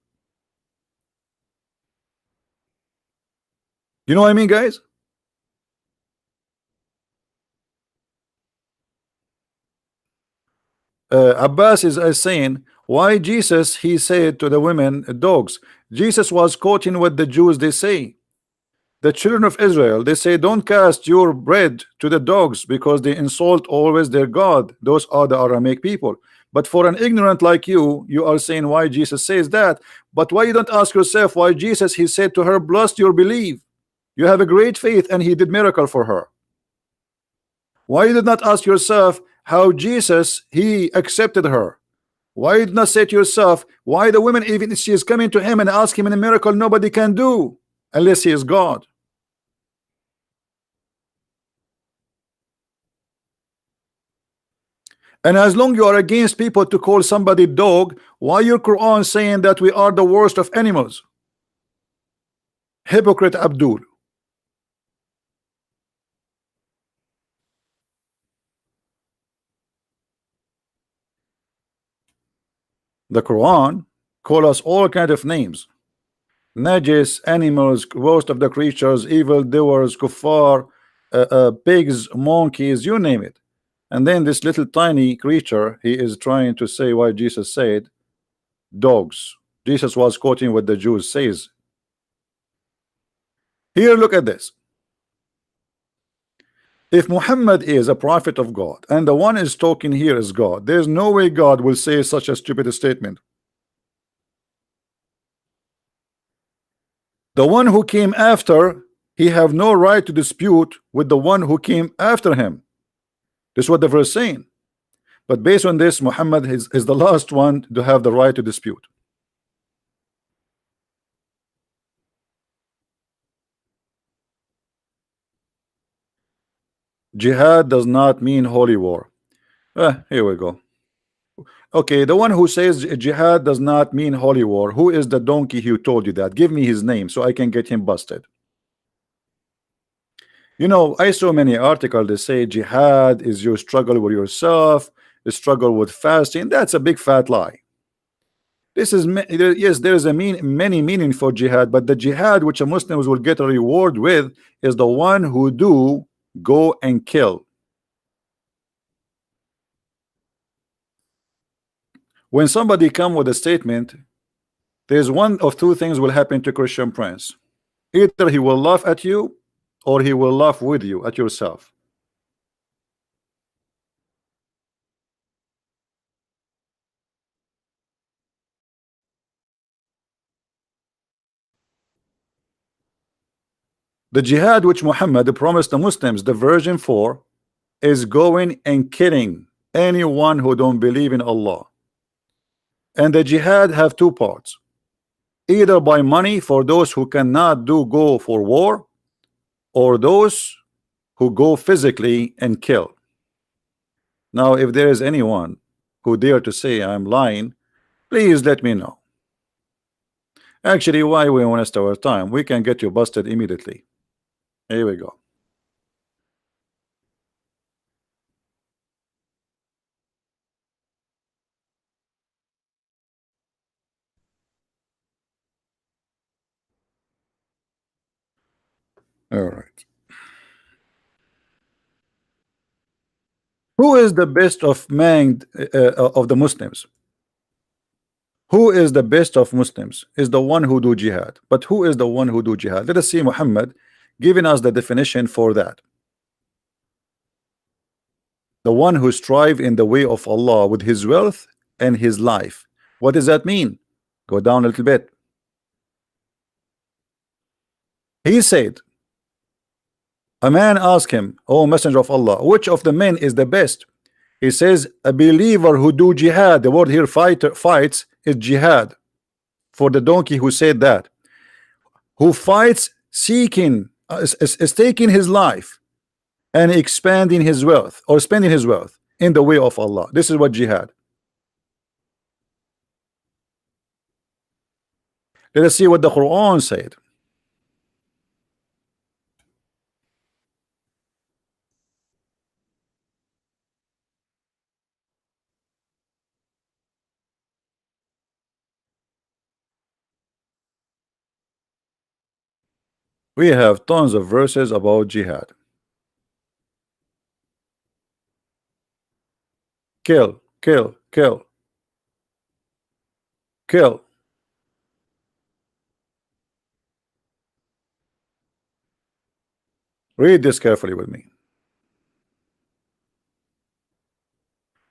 You know what I mean, guys? Abbas is saying, why Jesus, he said to the women, dogs. Jesus was quoting what the Jews they say. The children of Israel, they say, don't cast your bread to the dogs, because they insult always their God. Those are the Aramaic people. But for an ignorant like you, you are saying why Jesus says that. But why you don't ask yourself why Jesus, he said to her, blessed your belief. You have a great faith, and he did miracle for her. Why you did not ask yourself how Jesus, he accepted her? Why you did not say to yourself why the woman, even if she is coming to him and ask him in a miracle nobody can do unless he is God? And as long you are against people to call somebody dog, why your Quran saying that we are the worst of animals? Hypocrite Abdul. The Quran call us all kind of names. Najis, animals, worst of the creatures, evil doers, kuffar, pigs, monkeys, you name it. And then this little tiny creature, he is trying to say why Jesus said dogs. Jesus was quoting what the Jews says. Here, look at this. If Muhammad is a prophet of God and the one is talking here is God, there's no way God will say such a stupid statement. The one who came after, he have no right to dispute with the one who came after him. This is what the verse saying. But based on this, Muhammad is the last one to have the right to dispute. Jihad does not mean holy war. Here we go. Okay, the one who says jihad does not mean holy war, who is the donkey who told you that? Give me his name so I can get him busted. You know, I saw many articles that say jihad is your struggle with yourself, the struggle with fasting. That's a big fat lie. This is, yes, there is many meaning for jihad, but the jihad which a Muslims will get a reward with is the one who do go and kill. When somebody come with a statement, there's one of two things will happen to Christian Prince. Either he will laugh at you or he will laugh with you at yourself. The jihad which Muhammad promised the Muslims, the version 4, is going and killing anyone who don't believe in Allah. And the jihad have two parts, either by money for those who cannot go for war, or those who go physically and kill. Now if there is anyone who dare to say I'm lying, please let me know. Actually, why we waste our time? We can get you busted immediately. Here we go. All right. Who is the best of of the Muslims? Who is the best of Muslims? Is the one who do jihad. But who is the one who do jihad? Let us see Muhammad giving us the definition for that. The one who strive in the way of Allah with his wealth and his life. What does that mean? Go down a little bit. He said, a man asked him, O Messenger of Allah, which of the men is the best? He says, a believer who do jihad. The word here fights is jihad. For the donkey who said that, who fights seeking is taking his life and expanding his wealth or spending his wealth in the way of Allah. This is what jihad. Let us see what the Quran said. We have tons of verses about jihad. Kill, kill, kill, kill. Read this carefully with me.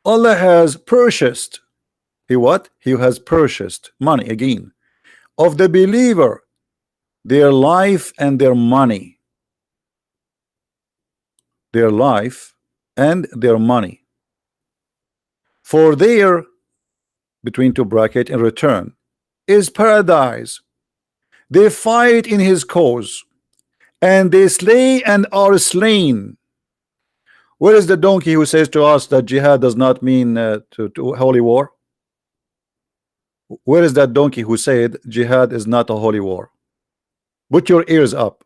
Allah has purchased. He what? He has purchased money again of the believer, their life and their money. Their life and their money. For their, between two bracket, in return is paradise. They fight in his cause, and they slay and are slain. Where is the donkey who says to us that jihad does not mean to holy war? Where is that donkey who said jihad is not a holy war? Put your ears up.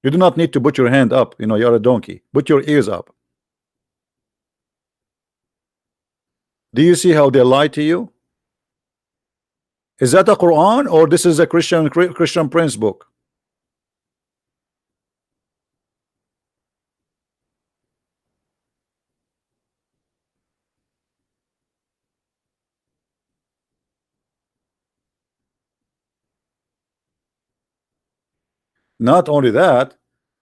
You do not need to put your hand up. You know, you're a donkey. Put your ears up. Do you see how they lie to you? Is that a Quran or this is a Christian Prince book? Not only that,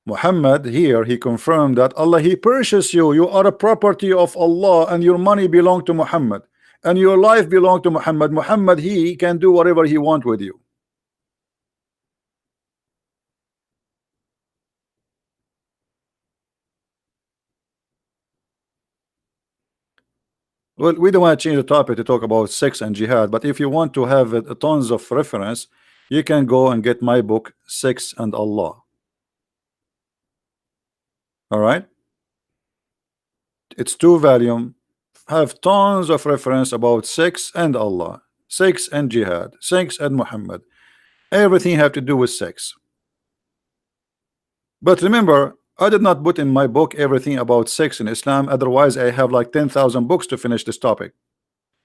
Muhammad here, he confirmed that Allah, he purchased you. You are a property of Allah, and your money belong to Muhammad, and your life belong to Muhammad. Muhammad, he can do whatever he want with you. Well, we don't want to change the topic to talk about sex and jihad, but if you want to have tons of reference, you can go and get my book, Sex and Allah. All right, it's 2 volume, have tons of reference about sex and Allah, sex and jihad, sex and Muhammad. Everything have to do with sex. But remember, I did not put in my book everything about sex in Islam, otherwise I have like 10,000 books to finish this topic.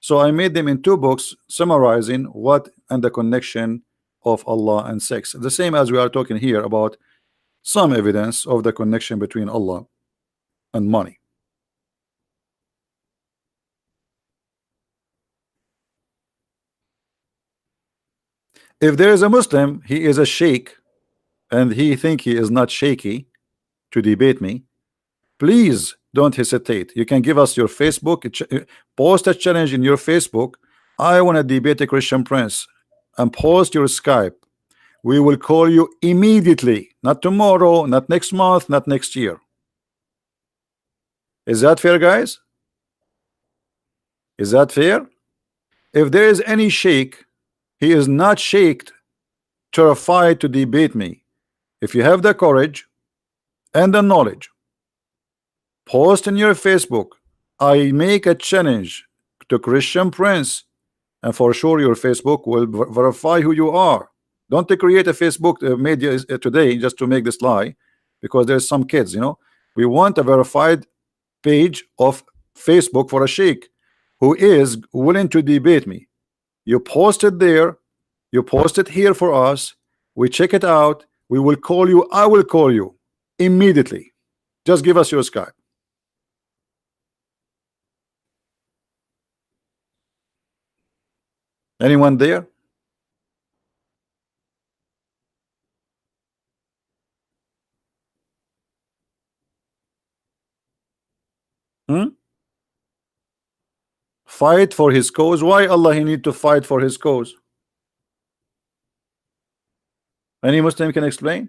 So I made them in 2 books summarizing what and the connection of Allah and sex, the same as we are talking here about some evidence of the connection between Allah and money. If there is a Muslim, he is a sheikh, and he think he is not shaky to debate me, please don't hesitate. You can give us your Facebook, post a challenge in your Facebook. I want to debate a Christian Prince, and post your Skype. We will call you immediately, not tomorrow, not next month, not next year. Is that fair, guys? Is that fair? If there is any sheikh, he is not shaked, terrified to debate me. If you have the courage and the knowledge, post in your Facebook, I make a challenge to Christian Prince, and for sure your Facebook will verify who you are. Don't create a Facebook media today just to make this lie, because there's some kids, you know. We want a verified page of Facebook for a sheikh who is willing to debate me. You post it there, you post it here for us, we check it out, we will call you. I will call you immediately. Just give us your Skype. Anyone there? Fight for his cause. Why Allah he need to fight for his cause? Any Muslim can explain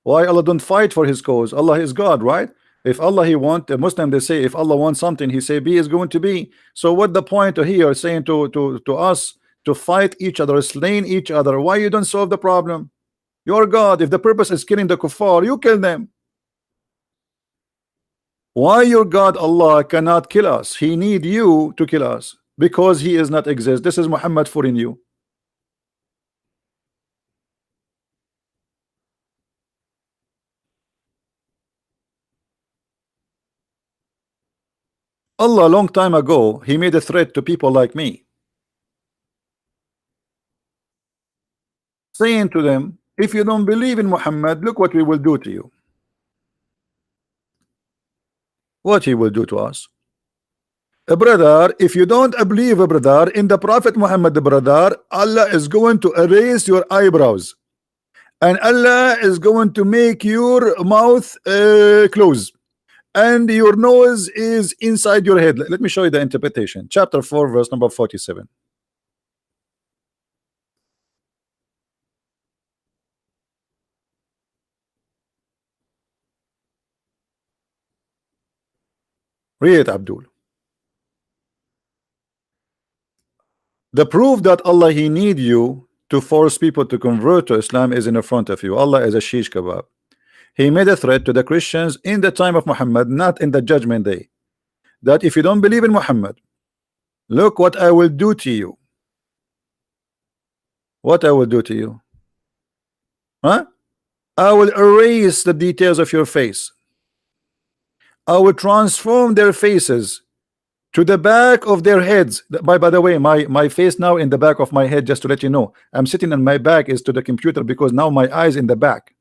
why Allah don't fight for his cause? Allah is God, right? If Allah he want, a Muslim, they say if Allah wants something, he say be is going to be. So what the point here saying to us to fight each other, slaying each other? Why you don't solve the problem? You're God. If the purpose is killing the kuffar, you kill them. Why your God Allah cannot kill us? He need you to kill us because he is not exist. This is Muhammad fooling you. Allah long time ago he made a threat to people like me, saying to them, if you don't believe in Muhammad, look what we will do to you. What he will do to us? Brother, if you don't believe, brother, in the Prophet Muhammad, brother, Allah is going to erase your eyebrows, and Allah is going to make your mouth close, and your nose is inside your head. Let me show you the interpretation. Chapter 4, verse number 47. Read it, Abdul. The proof that Allah he need you to force people to convert to Islam is in front of you. Allah is a shish kebab. He made a threat to the Christians in the time of Muhammad, not in the judgment day, that if you don't believe in Muhammad, look what I will do to you. What I will do to you? Huh? I will erase the details of your face. I will transform their faces to the back of their heads. By the way, my face now in the back of my head, just to let you know, I'm sitting and my back is to the computer because now my eyes in the back.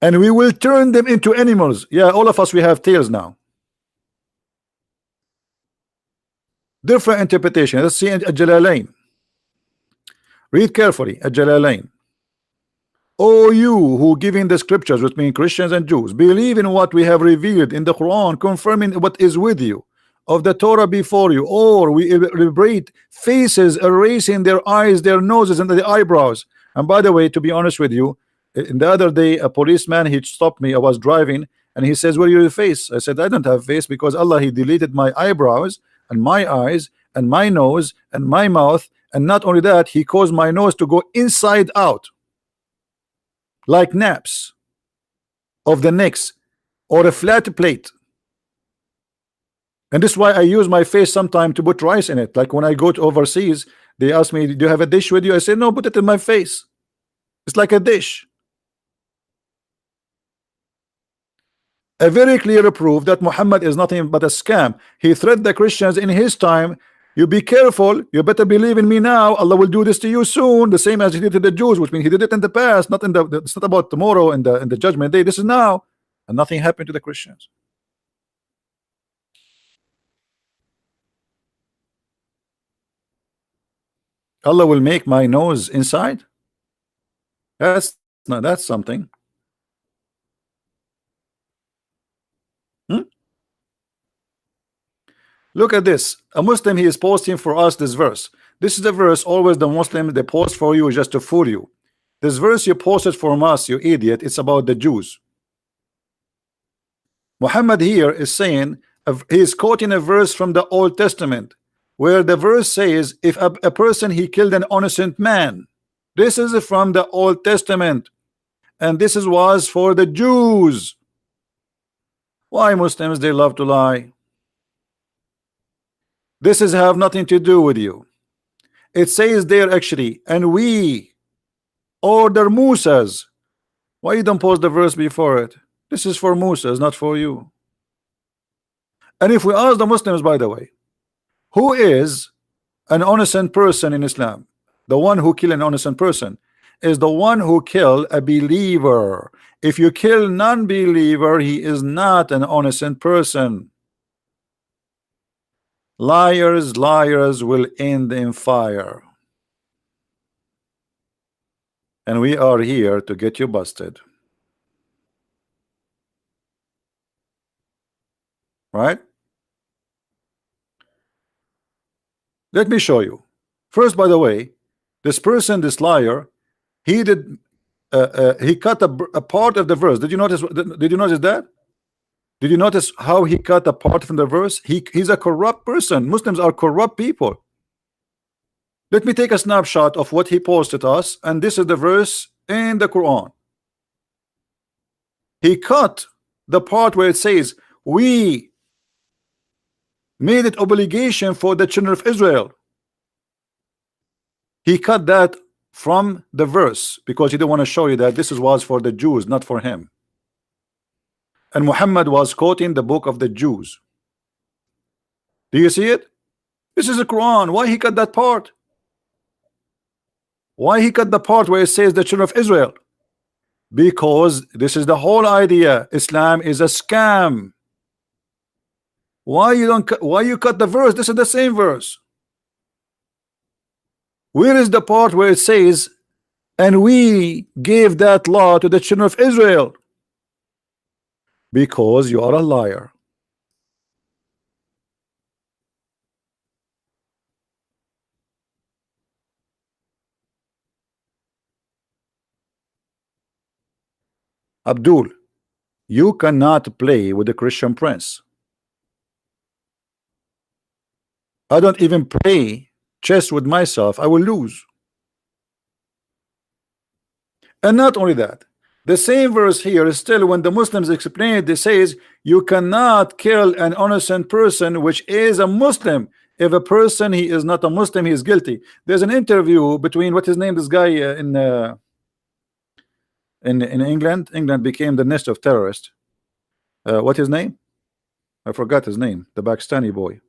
And we will turn them into animals. Yeah, all of us, we have tails now. Different interpretation. Let's see Al-Jalalain. Read carefully Al-Jalalain. O you who giving the scriptures, which mean Christians and Jews, believe in what we have revealed in the Quran, confirming what is with you of the Torah before you, or we liberate faces, erasing their eyes, their noses, and the eyebrows. And by the way, to be honest with you, in the other day, a policeman, he stopped me. I was driving, and he says, where your face? I said, I don't have face because Allah, he deleted my eyebrows and my eyes and my nose and my mouth. And not only that, he caused my nose to go inside out, like naps of the necks or a flat plate. And this is why I use my face sometime to put rice in it. Like when I go to overseas, they ask me, do you have a dish with you? I say, no, put it in my face. It's like a dish. A very clear proof that Muhammad is nothing but a scam. He threatened the Christians in his time. You be careful, you better believe in me now. Allah will do this to you soon, the same as he did to the Jews, which means he did it in the past, not in the it's not about tomorrow in the judgment day. This is now, and nothing happened to the Christians. Allah will make my nose inside. That's something. Look at this. A Muslim, he is posting for us this verse. This is the verse always the Muslim they post for you just to fool you. This verse you posted from us, you idiot, it's about the Jews. Muhammad here is saying, he is quoting a verse from the Old Testament, where the verse says, if a person he killed an innocent man. This is from the Old Testament, and this was for the Jews. Why Muslims they love to lie? This is have nothing to do with you. It says there actually, and we order Musas. Why you don't post the verse before it? This is for Musas, not for you. And if we ask the Muslims, by the way, who is an innocent person in Islam? The one who kill an innocent person is the one who kill a believer. If you kill non-believer, he is not an innocent person. Liars will end in fire. And we are here to get you busted. Right? Let me show you. First, by the way, this person, this liar, he did he cut a part of the verse. Did you notice that? Did you notice how he cut a part from the verse? He's a corrupt person. Muslims are corrupt people. Let me take a snapshot of what he posted us, and this is the verse in the Quran. He cut the part where it says we made it obligation for the children of Israel. He cut that from the verse because he didn't want to show you that this was for the Jews, not for him. And Muhammad was quoting the book of the Jews. Do you see it? This is the Quran. Why he cut that part? Why he cut the part where it says the children of Israel? Because this is the whole idea. Islam is a scam. Why you cut the verse? This is the same verse. Where is the part where it says, and we gave that law to the children of Israel? Because you are a liar. Abdul, you cannot play with the Christian prince. I don't even play chess with myself. I will lose. And not only that, the same verse here is still, when the Muslims explain it, they says you cannot kill an innocent person which is a Muslim. If a person he is not a Muslim, he is guilty. There's an interview between what his name, this guy in England. England became the nest of terrorists. What his name? I forgot his name. The Pakistani boy.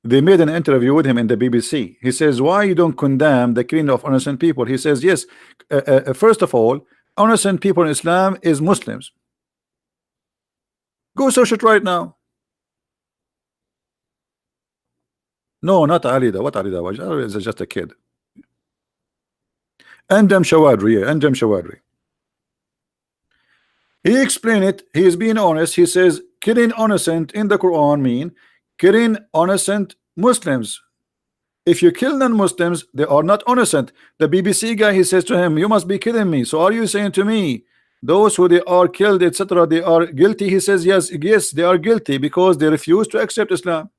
They made an interview with him in the BBC. He says, why you don't condemn the killing of innocent people? He says, yes, first of all, innocent people in Islam is Muslims. Go search it right now. No, not Ali. What Ali Dawah? Ali is just a kid. Andam Shawadri, Andam Shawadri. He explained it. He is being honest. He says, killing innocent in the Quran mean killing innocent Muslims. If you kill non-Muslims, they are not innocent. The BBC guy, he says to him, you must be kidding me. So are you saying to me those who they are killed, etc., they are guilty? He says, yes, they are guilty because they refuse to accept Islam.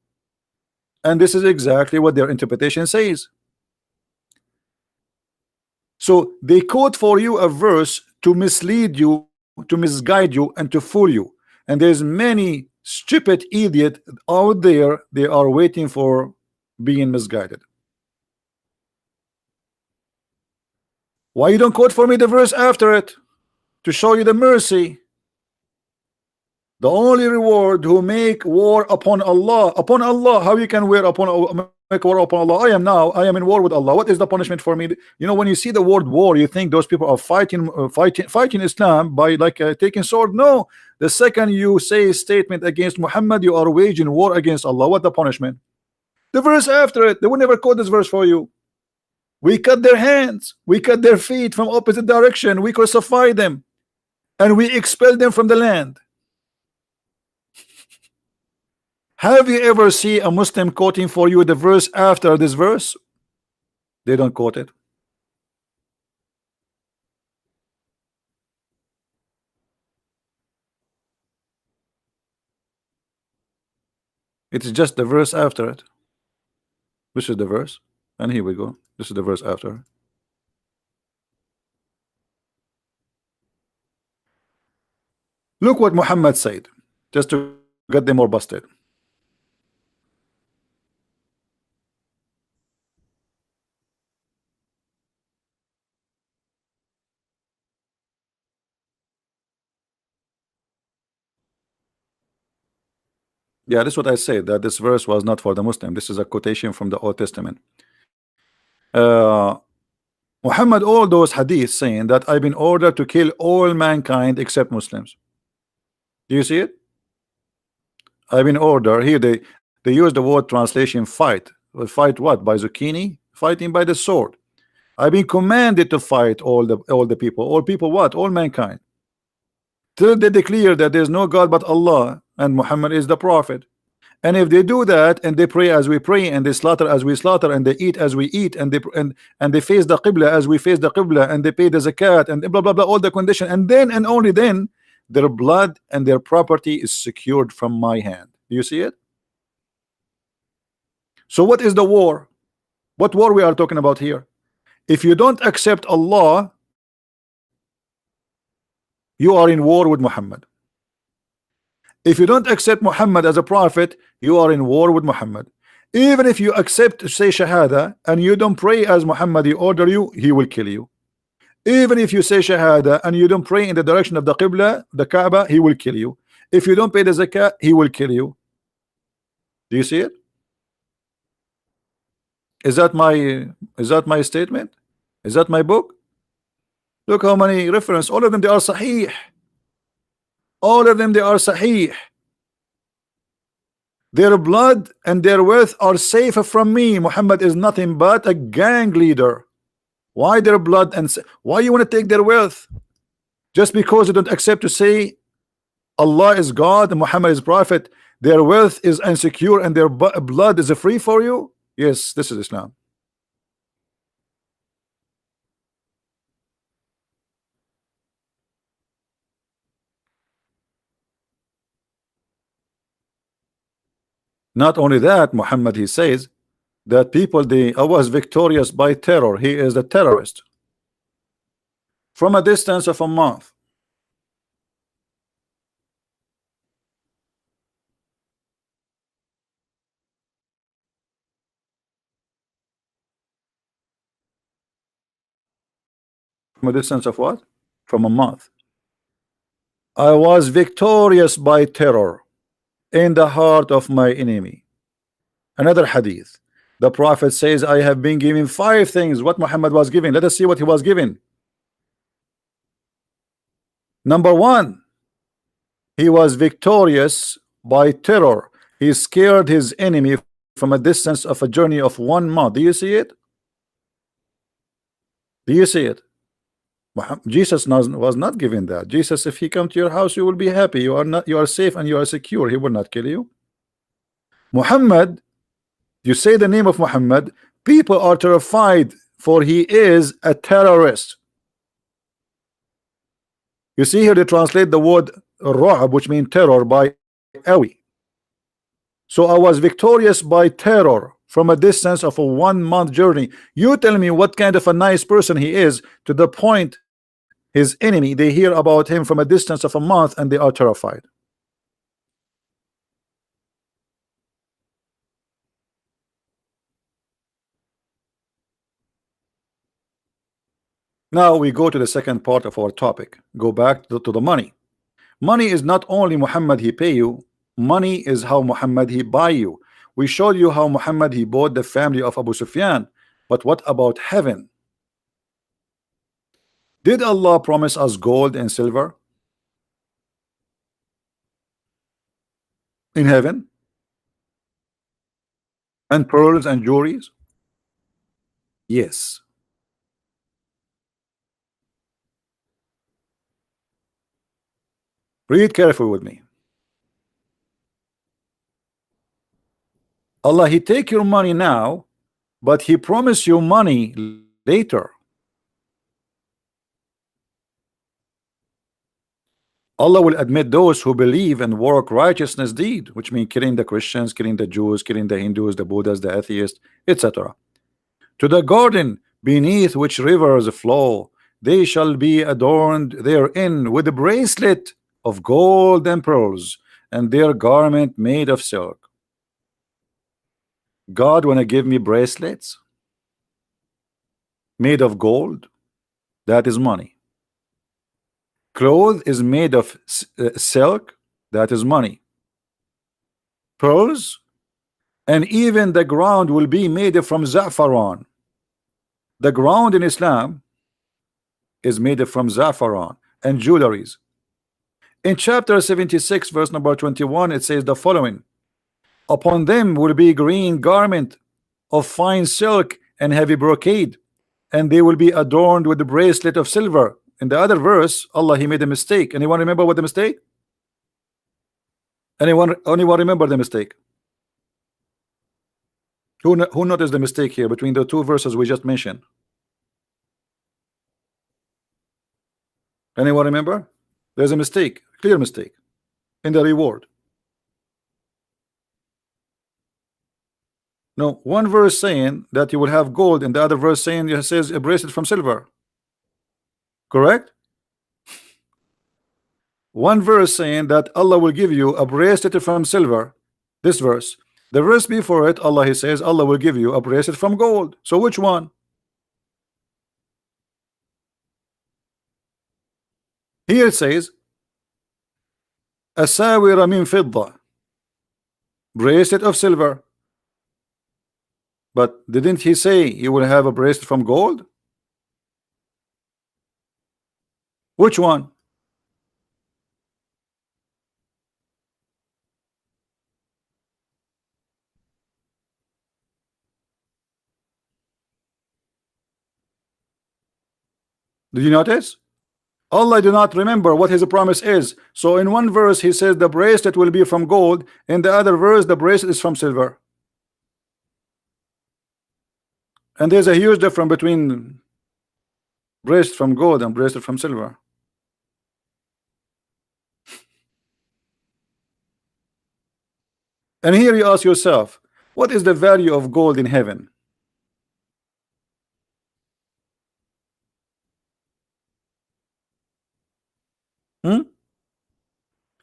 And this is exactly what their interpretation says. So they quote for you a verse to mislead you, to misguide you, and to fool you. And there's many stupid idiot out there, they are waiting for being misguided. Why you don't quote for me the verse after it to show you the mercy? The only reward who make war upon Allah. How you can make war upon Allah? I am in war with Allah. What is the punishment for me? You know, when you see the word war, you think those people are fighting Islam by like taking sword. No, the second you say a statement against Muhammad, you are waging war against Allah. What the punishment? The verse after it. They will never quote this verse for you. We cut their hands, we cut their feet from opposite direction, we crucify them, and we expel them from the land. Have you ever seen a Muslim quoting for you the verse after this verse? They don't quote it. It's just the verse after it. This is the verse, and here we go. This is the verse after. Look what Muhammad said, just to get them more busted. Yeah, this is what I said, that this verse was not for the Muslim. This is a quotation from the Old Testament. Muhammad, all those hadiths saying that I've been ordered to kill all mankind except Muslims. Do you see it? I've been ordered. Here they use the word translation fight. Well, fight what? By zucchini? Fighting by the sword. I've been commanded to fight all the people. All people what? All mankind. Till they declare that there's no God but Allah and Muhammad is the prophet. And if they do that, and they pray as we pray, and they slaughter as we slaughter, and they eat as we eat, and they face the Qibla as we face the Qibla, and they pay the zakat, and blah blah blah, all the condition, and then and only then their blood and their property is secured from my hand. Do you see it? So what is the war? What war we are talking about here? If you don't accept Allah, you are in war with Muhammad. If you don't accept Muhammad as a prophet, you are in war with Muhammad. Even if you accept to say Shahada and you don't pray as Muhammad he order you, he will kill you. Even if you say Shahada and you don't pray in the direction of the Qibla, the Kaaba, he will kill you. If you don't pay the Zakah, he will kill you. Do you see it? Is that my statement? Is that my book? Look how many reference. All of them they are Sahih. All of them they are Sahih. Their blood and their wealth are safe from me. Muhammad is nothing but a gang leader. Why their blood and why you want to take their wealth? Just because you don't accept to say Allah is God and Muhammad is prophet, their wealth is insecure and their blood is free for you? Yes, this is Islam. Not only that, Muhammad he says that people they was victorious by terror. He is a terrorist. From a distance of a month. From a distance of what? From a month. I was victorious by terror in the heart of my enemy. Another hadith. The Prophet says, I have been given 5 things. What Muhammad was given. Let us see what he was given. Number 1, he was victorious by terror. He scared his enemy from a distance of a journey of 1 month. Do you see it? Do you see it? Jesus was not given that. Jesus, if he come to your house, you will be happy. You are safe and you are secure. He will not kill you. Muhammad, you say the name of Muhammad, people are terrified, for he is a terrorist. You see here they translate the word Ra'ab, which means terror, by Awi. So I was victorious by terror from a distance of a 1 month journey. You tell me what kind of a nice person he is, to the point his enemy, they hear about him from a distance of a month and they are terrified. Now we go to the second part of our topic. Go back to the money. Money is not only Muhammad he pay you, money is how Muhammad he buy you. We showed you how Muhammad he bought the family of Abu Sufyan, but what about heaven? Did Allah promise us gold and silver in heaven? And pearls and jewelries? Yes. Read carefully with me. Allah he take your money now, but he promised you money later. Allah will admit those who believe and work righteousness deed, which means killing the Christians, killing the Jews, killing the Hindus, the Buddhas, the atheists, etc. To the garden beneath which rivers flow, they shall be adorned therein with a bracelet of gold and pearls, and their garment made of silk. God wanna give me bracelets made of gold? That is money. Cloth is made of silk, that is money. Pearls, and even the ground will be made from za'faran. The ground in Islam is made from za'faran and jewelries. In chapter 76 verse number 21 it says the following: upon them will be green garment of fine silk and heavy brocade, and they will be adorned with the bracelet of silver. In the other verse, Allah he made a mistake. Anyone remember what the mistake? Anyone remember the mistake? Who noticed the mistake here between the 2 verses we just mentioned? Anyone remember? There's a mistake, clear mistake in the reward. No, one verse saying that you will have gold, and the other verse saying it says a bracelet from silver. Correct? One verse saying that Allah will give you a bracelet from silver. This verse. The verse before it, Allah, he says Allah will give you a bracelet from gold. So which one? Here it says asawira min fidda, bracelet of silver. But didn't he say you will have a bracelet from gold? Which one? Did you notice? Allah do not remember what his promise is. So in one verse he says the bracelet will be from gold, in the other verse the bracelet is from silver. And there's a huge difference between bracelet from gold and bracelet from silver. And here you ask yourself, what is the value of gold in heaven?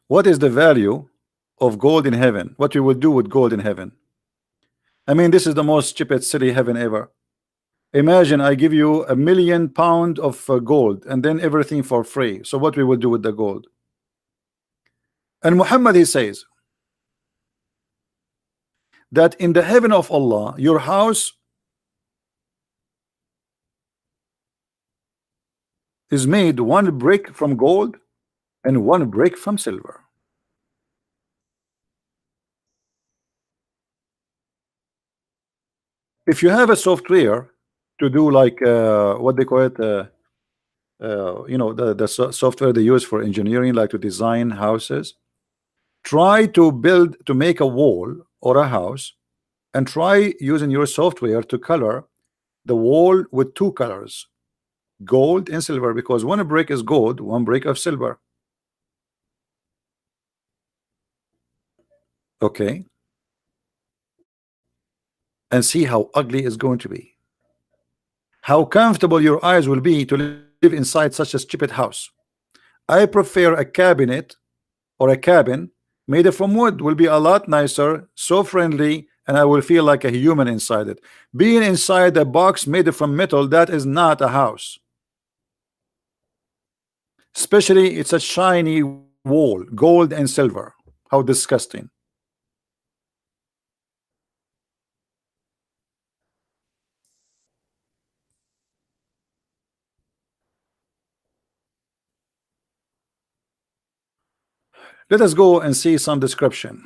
What is the value of gold in heaven? What you would do with gold in heaven? I mean, this is the most cheapest city heaven ever. Imagine I give you £1 million of gold and then everything for free. So what we will do with the gold? And Muhammad, he says that in the heaven of Allah, your house is made one brick from gold and one brick from silver. If you have a software to do like what they call it, you know, the software they use for engineering, like to design houses, try to make a wall or a house, and try using your software to color the wall with two colors, gold and silver, because one brick is gold, one brick of silver. Okay, and see how ugly it's going to be, how comfortable your eyes will be to live inside such a stupid house. I prefer a cabinet or a cabin made from wood, will be a lot nicer, so friendly, and I will feel like a human inside it. Being inside a box made from metal, that is not a house. Especially it's a shiny wall, gold and silver. How disgusting. Let us go and see some description.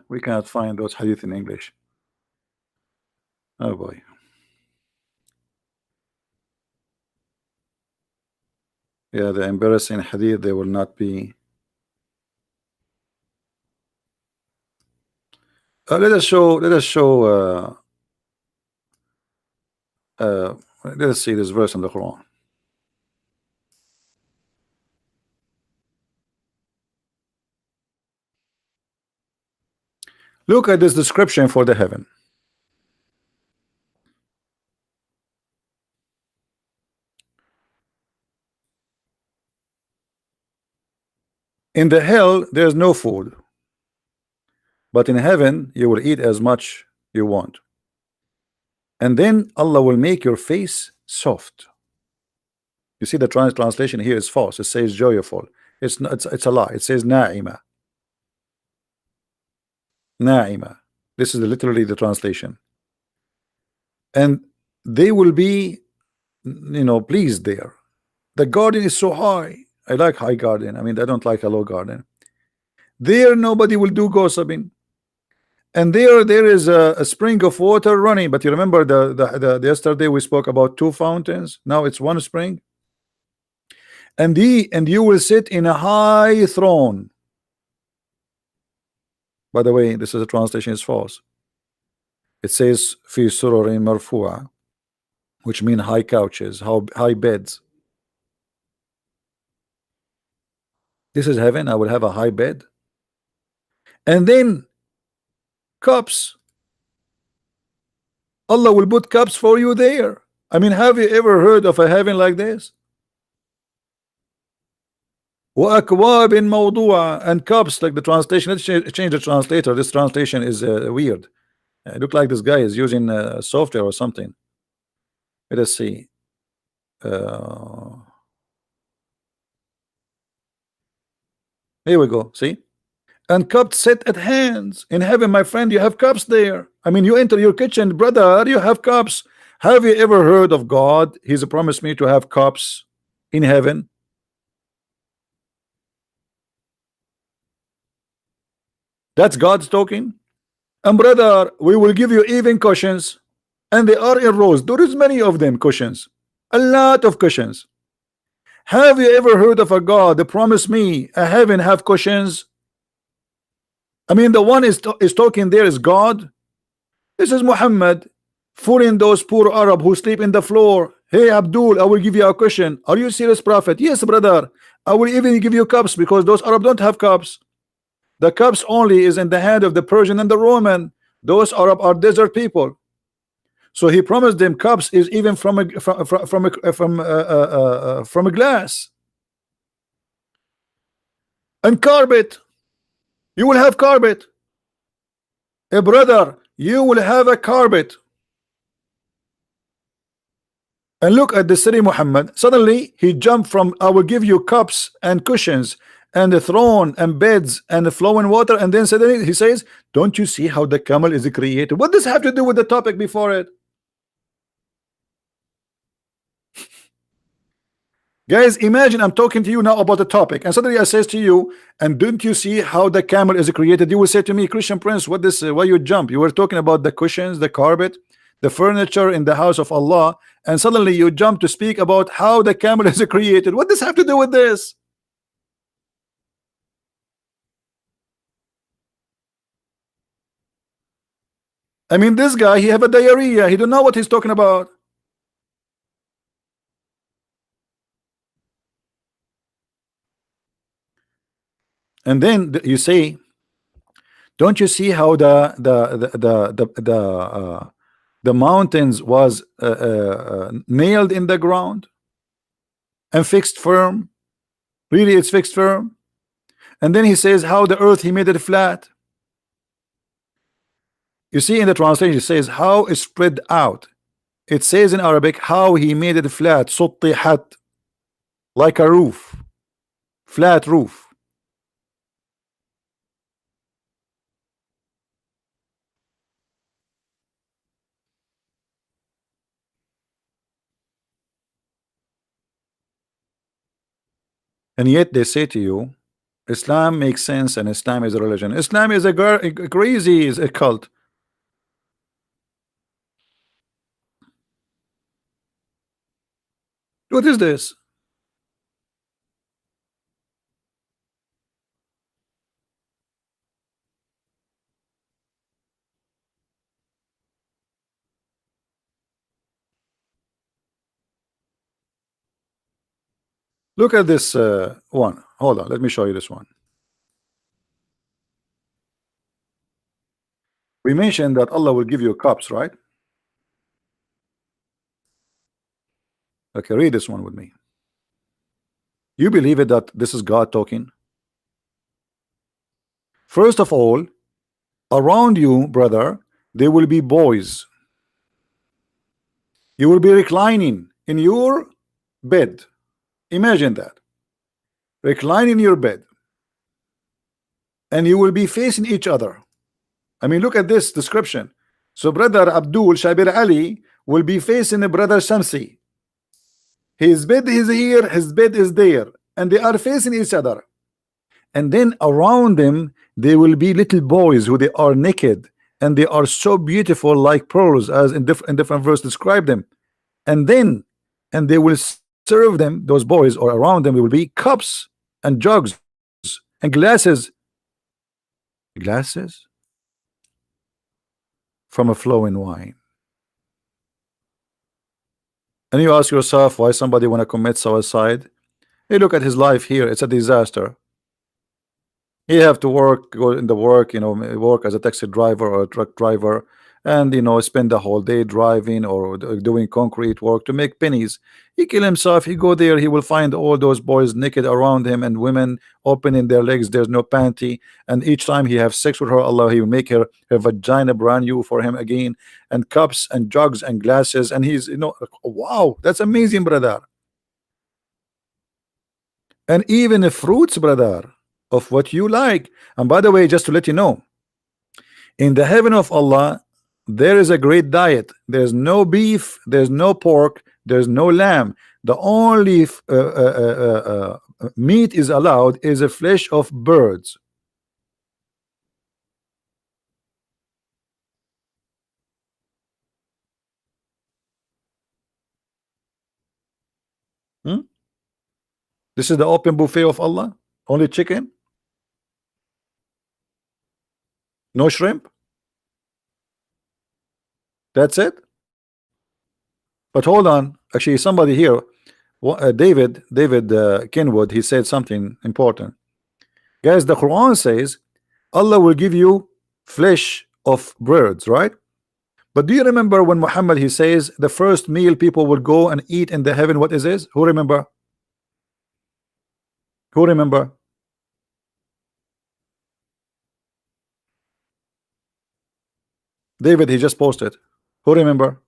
We cannot find those hadith in English. Oh boy. Yeah, the embarrassing hadith, they will not be. Let us show let us see this verse in the Quran. Look at this description for the heaven. In the hell there's no food, but in heaven you will eat as much you want, and then Allah will make your face soft. You see the translation here is false. It says joyful. It's not, it's a lie. It says na'ima. Na'ima. This is literally the translation. And they will be, you know, pleased there. The garden is so high. I like high garden. I mean, I don't like a low garden. There nobody will do gossiping. And there is a spring of water running. But you remember the yesterday we spoke about two fountains. Now it's one spring. And you will sit in a high throne. By the way, this is a translation is false. It says fi sururin marfu'a, which mean high couches, high beds. This is heaven. I will have a high bed, and then cups. Allah will put cups for you there. I mean, have you ever heard of a heaven like this? وأكواب موضوعة, and cups, like the translation. Let's change the translator. This translation is weird. It look like this guy is using software or something. Let us see. Here we go. See? And cups set at hands in heaven, my friend. You have cups there. I mean, you enter your kitchen, brother, you have cups. Have you ever heard of God? He's promised me to have cups in heaven. That's God's talking. And brother, we will give you even cushions, and they are in rows. There is many of them, cushions, a lot of cushions. Have you ever heard of a God that promised me a heaven have cushions? I mean, the one is talking there is God. This is Muhammad fooling those poor Arab who sleep in the floor. Hey Abdul, I will give you a cushion. Are you serious, prophet? Yes, brother. I will even give you cups, because those Arab don't have cups. The cups only is in the hand of the Persian and the Roman. Those Arab are desert people. So he promised them cups is even from a glass. And carpet. You will have carpet. A brother, you will have a carpet. And look at the city Muhammad. Suddenly he jumped from I will give you cups and cushions and a throne and beds and flowing water, and then suddenly he says, don't you see how the camel is created? What does have to do with the topic before it? Guys, imagine I'm talking to you now about the topic, and suddenly I says to you, and don't you see how the camel is created? You will say to me, Christian Prince, what this why you jump? You were talking about the cushions, the carpet, the furniture in the house of Allah, and suddenly you jump to speak about how the camel is created. What does have to do with this? I mean, this guy, he have a diarrhea. He don't know what he's talking about. And then you say, don't you see how the mountains was nailed in the ground and fixed firm? Really, it's fixed firm. And then he says how the earth he made it flat. You see in the translation it says how it's spread out. It says in Arabic how he made it flat, suttihat, like a roof, flat roof. And yet they say to you, Islam makes sense and Islam is a religion. Islam is a crazy, is a cult. What is this? Look at this one. Hold on, let me show you this one. We mentioned that Allah will give you cups, right? Okay, read this one with me. You believe it that this is God talking? First of all, around you, brother, there will be boys. You will be reclining in your bed. Imagine that. Recline in your bed. And you will be facing each other. I mean, look at this description. So brother Abdul Shabir Ali will be facing brother Shamsi. His bed is here, his bed is there, and they are facing each other. And then around them there will be little boys who they are naked, and they are so beautiful like pearls, as in different verse describe them. And they will serve them, those boys, or around them there will be cups and jugs and glasses from a flowing wine. And you ask yourself why somebody want to commit suicide. Hey, look at his life here, it's a disaster. He have to work, go in the work, work as a taxi driver or a truck driver, and spend the whole day driving or doing concrete work to make pennies. He kill himself. He go there. He will find all those boys naked around him and women opening their legs. There's no panty, and each time he have sex with her, Allah, he will make her vagina brand new for him again, and cups and jugs and glasses, and he's wow, that's amazing, brother. And even the fruits, brother, of what you like. And by the way, just to let you know, in the heaven of Allah there is a great diet. There's no beef, there's no pork, there's no lamb. The only meat is allowed is a flesh of birds. Hmm? This is the open buffet of Allah. Only chicken, no shrimp. That's it. But hold on, actually somebody here, David Kenwood, he said something important. Guys, the Quran says Allah will give you flesh of birds, right? But do you remember when Muhammad, he says the first meal people will go and eat in the heaven, what is this? Who remember? Who remember? David, he just posted. Who remember?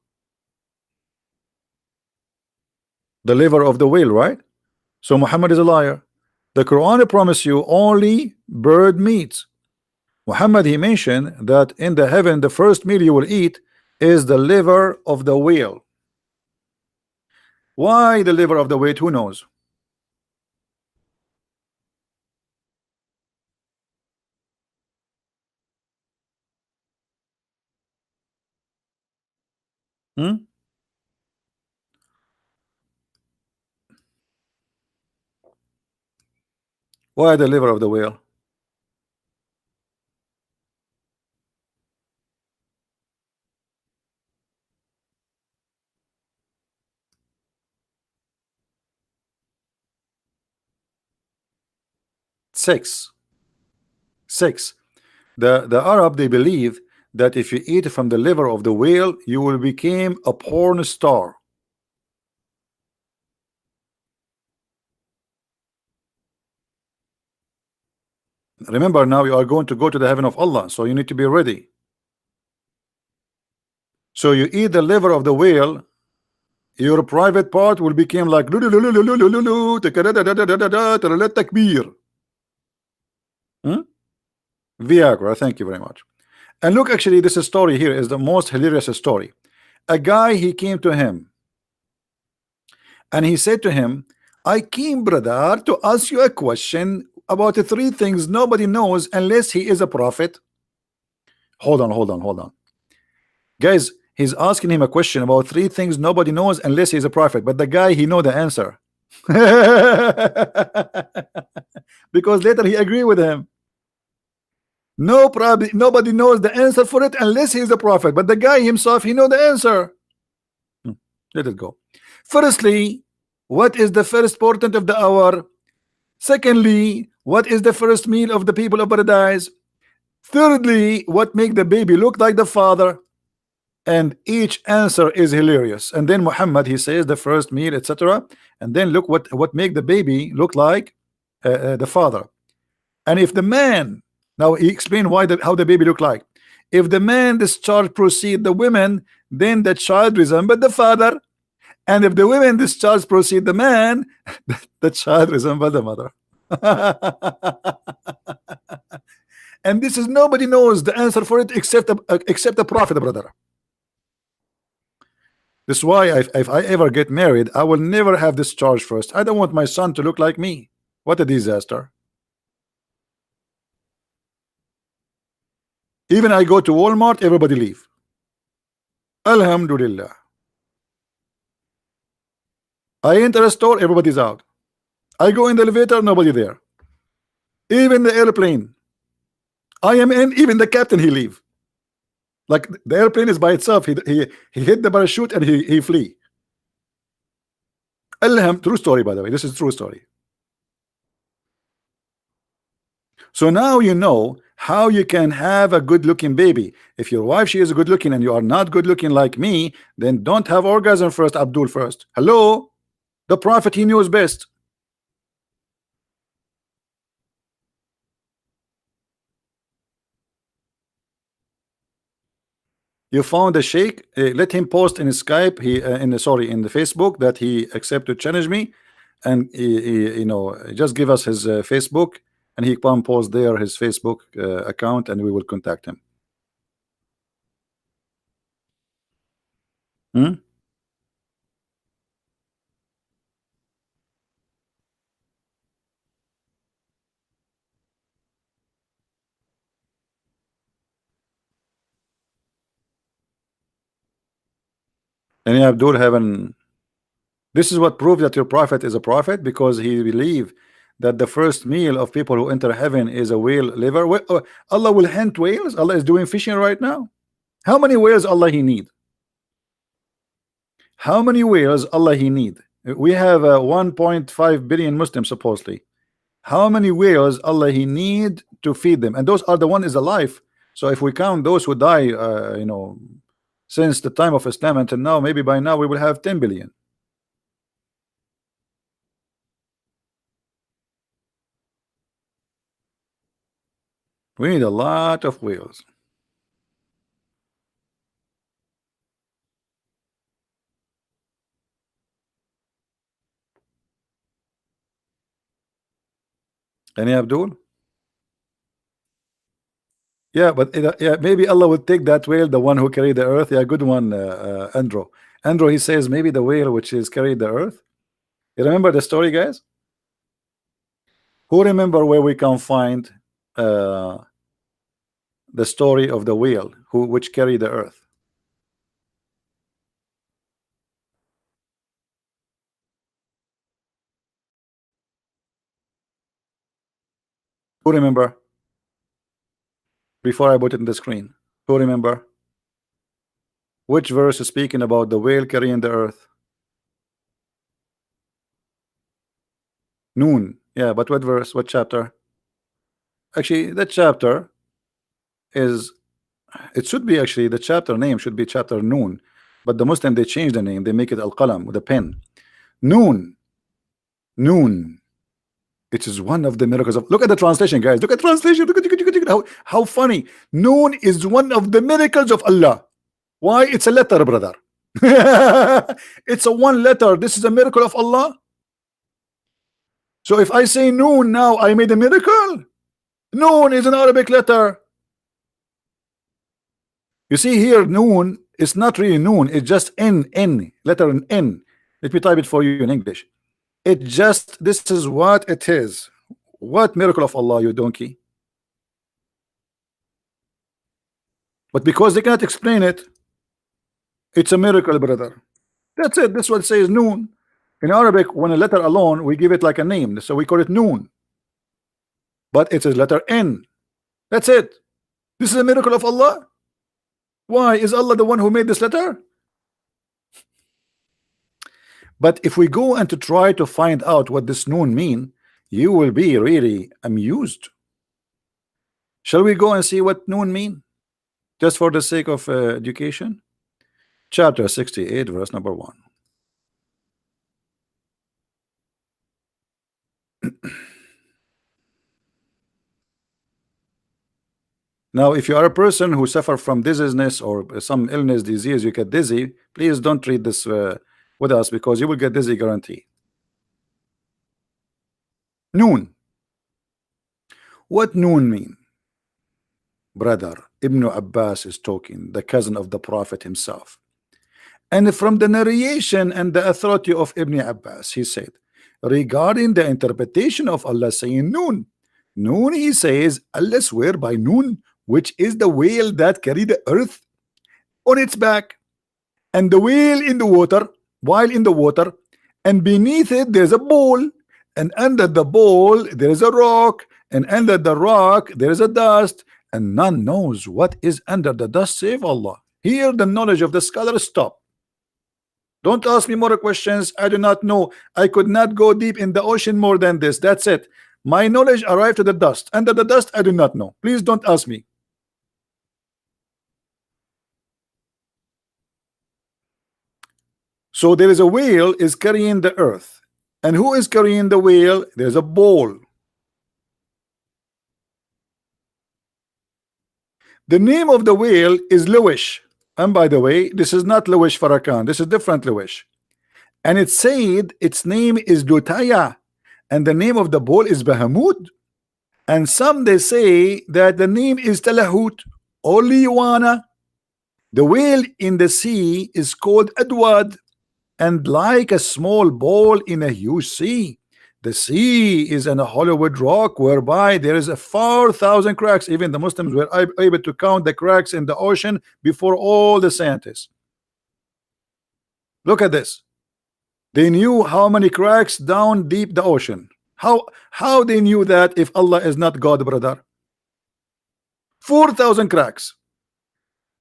The liver of the whale, right? So Muhammad is a liar. The Quran promise you only bird meats. Muhammad, he mentioned that in the heaven the first meal you will eat is the liver of the whale. Why the liver of the whale? Who knows? Hmm? Why the liver of the whale? Six. The Arab, they believe that if you eat from the liver of the whale you will become a porn star. Remember, now you are going to go to the heaven of Allah, so you need to be ready. So you eat the liver of the whale, your private part will become like takbir. Viagra, thank you very much. And look, actually this story here is the most hilarious story. A guy, he came to him and he said to him, I came, brother, to ask you a question about the three things nobody knows unless he is a prophet. Hold on, guys. He's asking him a question about three things nobody knows unless he's a prophet, but the guy, he know the answer. Because later he agree with him. No problem, nobody knows the answer for it unless he is a prophet, but the guy himself, he know the answer. Let it go. Firstly, what is the first portent of the hour? Secondly, what is the first meal of the people of paradise? Thirdly, what make the baby look like the father? And each answer is hilarious. And then Muhammad, he says the first meal, etc. And then look what make the baby look like the father. And if the man, now he explained how the baby look like. If the man discharge proceed the women, then the child resemble the father. And if the women discharge proceed the man, the child resemble the mother. And this is, nobody knows the answer for it except the prophet, brother. This is why if I ever get married, I will never have discharge first. I don't want my son to look like me. What a disaster. Even I go to Walmart, everybody leave. Alhamdulillah. I enter a store, everybody's out. I go in the elevator, nobody there. Even the airplane, I am in, even the captain, he leave. Like the airplane is by itself. He hit the parachute and he flee. True story, by the way. This is true story. So now you know how you can have a good-looking baby. If your wife, she is good-looking and you are not good-looking like me, then don't have orgasm first, Abdul first. Hello? The Prophet, he knows best. You found a sheikh, let him post in Skype, he in the sorry, in the Facebook, that he accepted to challenge me, and you know, just give us his Facebook, and he can post there his Facebook account, and we will contact him. Hmm? And Abdul haven't. This is what proves that your prophet is a prophet, because he believed that the first meal of people who enter heaven is a whale liver. Allah will hunt whales. Allah is doing fishing right now. How many whales Allah he need? How many whales Allah he need? We have 1.5 billion Muslims supposedly. How many whales Allah he need to feed them? And those are the one is alive. So if we count those who die, you know, since the time of Islam until now, maybe by now we will have 10 billion. We need a lot of whales. Any Abdul? Yeah, but yeah, maybe Allah would take that whale, the one who carried the earth. Yeah, good one, Andrew. Andrew, he says maybe the whale which is carried the earth. You remember the story, guys? Who remember where we can find the story of the whale which carried the earth? Who remember? Before I put it in the screen, who remember? Which verse is speaking about the whale carrying the earth? Noon. Yeah, but what verse? What chapter? Actually, that chapter is, it should be actually, the chapter name should be chapter Noon, but the Muslim, they change the name, they make it Al-Qalam with a pen. Noon. Noon. It is one of the miracles of, look at the translation, guys. Look at translation. Look at how funny. Noon is one of the miracles of Allah. Why? It's a letter, brother. It's a one letter. This is a miracle of Allah. So if I say noon now, I made a miracle. Noon is an Arabic letter. You see here, noon is not really noon. It's just N, letter N. Let me type it for you in English. It just, this is what it is. What miracle of Allah, you donkey. But because they cannot explain it, it's a miracle, brother. That's it. This is what it says noon. In Arabic, when a letter alone, we give it like a name. So we call it noon. But it's a letter N. That's it. This is a miracle of Allah. Why? Is Allah the one who made this letter? But if we go and to try to find out what this noon mean, you will be really amused. Shall we go and see what noon mean? Just for the sake of education. Chapter 68, verse number 1. Now, if you are a person who suffer from dizziness or some illness, disease, you get dizzy, please don't read this with us, because you will get dizzy guarantee. Noon. What noon mean? Brother, Ibn Abbas is talking, the cousin of the Prophet himself. And from the narration and the authority of Ibn Abbas, he said, regarding the interpretation of Allah saying noon, noon, he says, Allah swear by noon, which is the whale that carried the earth on its back, and the whale in the water, while in the water, and beneath it there's a bowl, and under the bowl there is a rock, and under the rock there is a dust, and none knows what is under the dust save Allah. Here the knowledge of the scholar stop. Don't ask me more questions. I do not know. I could not go deep in the ocean more than this. That's it. My knowledge arrived to the dust. Under the dust, I do not know. Please don't ask me. So there is a whale is carrying the earth. And who is carrying the whale? There's a ball. The name of the whale is Lewish. And by the way, this is not Lewish Farrakhan. This is different Lewish. And it said its name is Lutaya. And the name of the bull is Bahamut. And some they say that the name is Talahut or Liwana. The whale in the sea is called Adwad. And like a small ball in a huge sea, the sea is an Hollywood rock whereby there is a 4,000 cracks. Even the Muslims were able to count the cracks in the ocean before all the scientists. Look at this. They knew how many cracks down deep the ocean. How they knew that if Allah is not God, brother? 4,000 cracks.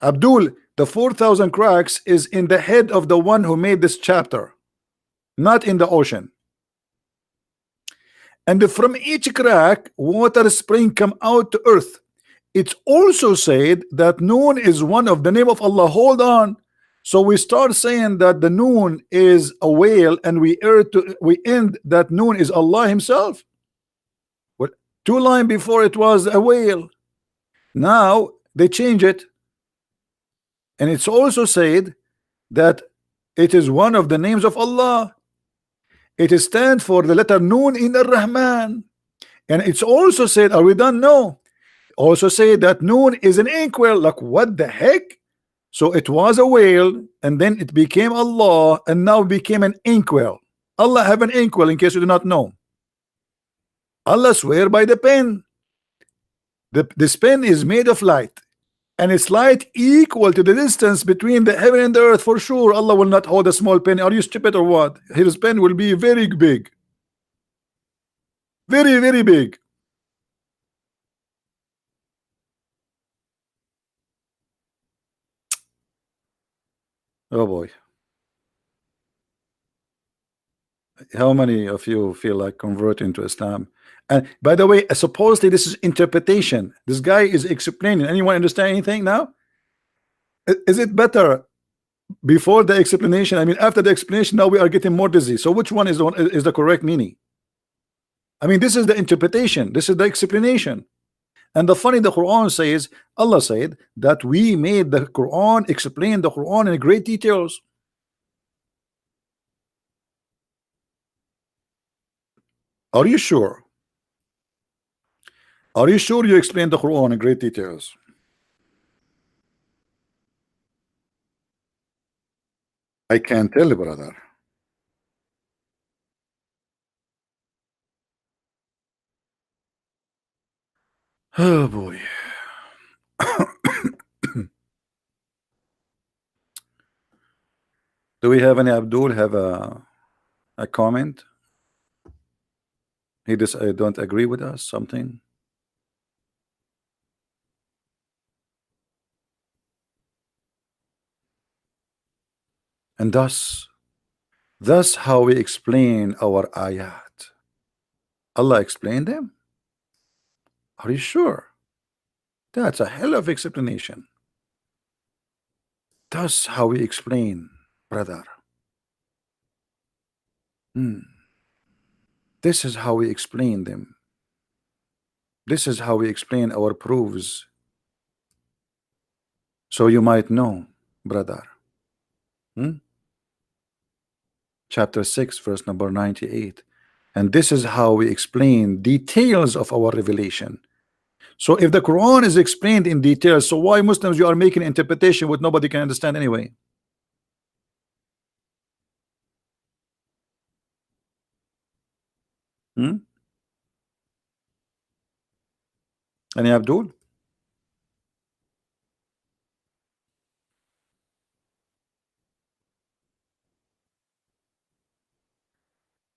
Abdul, the 4,000 cracks is in the head of the one who made this chapter, not in the ocean. And from each crack, water spring come out to earth. It's also said that Noon is one of the name of Allah. Hold on. So we start saying that the Noon is a whale, and we end that Noon is Allah Himself. What 2 lines before it was a whale. Now they change it, and it's also said that it is one of the names of Allah. It stands for the letter Noon in Ar-Rahman, and it's also said, are we done? No. Also say that Noon is an inkwell. Like, what the heck? So it was a whale, and then it became Allah, and now became an inkwell. Allah have an inkwell, in case you do not know. Allah swear by the pen. This pen is made of light, and its light equal to the distance between the heaven and the earth. For sure, Allah will not hold a small pen. Are you stupid or what? His pen will be very big. Very, very big. Oh boy. How many of you feel like converting to Islam? And by the way, supposedly this is interpretation. This guy is explaining. Anyone understand anything now? Is it better before the explanation? I mean, after the explanation, now we are getting more dizzy. So which one is the correct meaning? I mean, this is the interpretation. This is the explanation. And the funny, the Quran says, Allah said that we made the Quran, explain the Quran in great details. Are you sure? Are you sure you explained the Quran in great details? I can't tell, brother. Oh boy. Do we have any Abdul have a comment? He just don't agree with us, something? And thus how we explain our ayat. Allah explained them. Are you sure? That's a hell of explanation. That's how we explain, brother. This is how we explain them. This is how we explain our proofs. So you might know, brother. Chapter 6, verse number 98. And this is how we explain details of our revelation. So if the Quran is explained in detail, so why Muslims you are making interpretation what nobody can understand anyway? Any Abdul?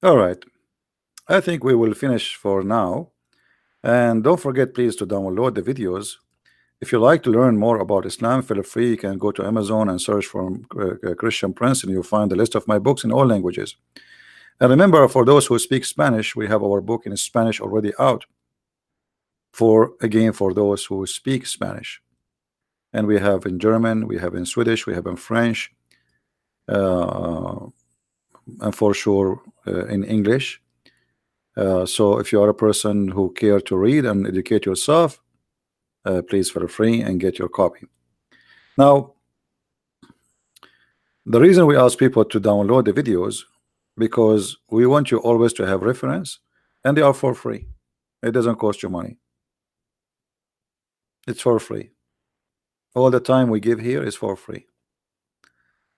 All right, I think we will finish for now. And don't forget, please, to download the videos. If you like to learn more about Islam, feel free. You can go to Amazon and search for Christian Prince, and you'll find the list of my books in all languages. And remember, for those who speak Spanish, we have our book in Spanish already out. For those who speak Spanish, and we have in German, we have in Swedish, we have in French, and for sure in English. So if you are a person who care to read and educate yourself, please feel free and get your copy. Now, the reason we ask people to download the videos, because we want you always to have reference, and they are for free. It doesn't cost you money. It's for free. All the time we give here is for free.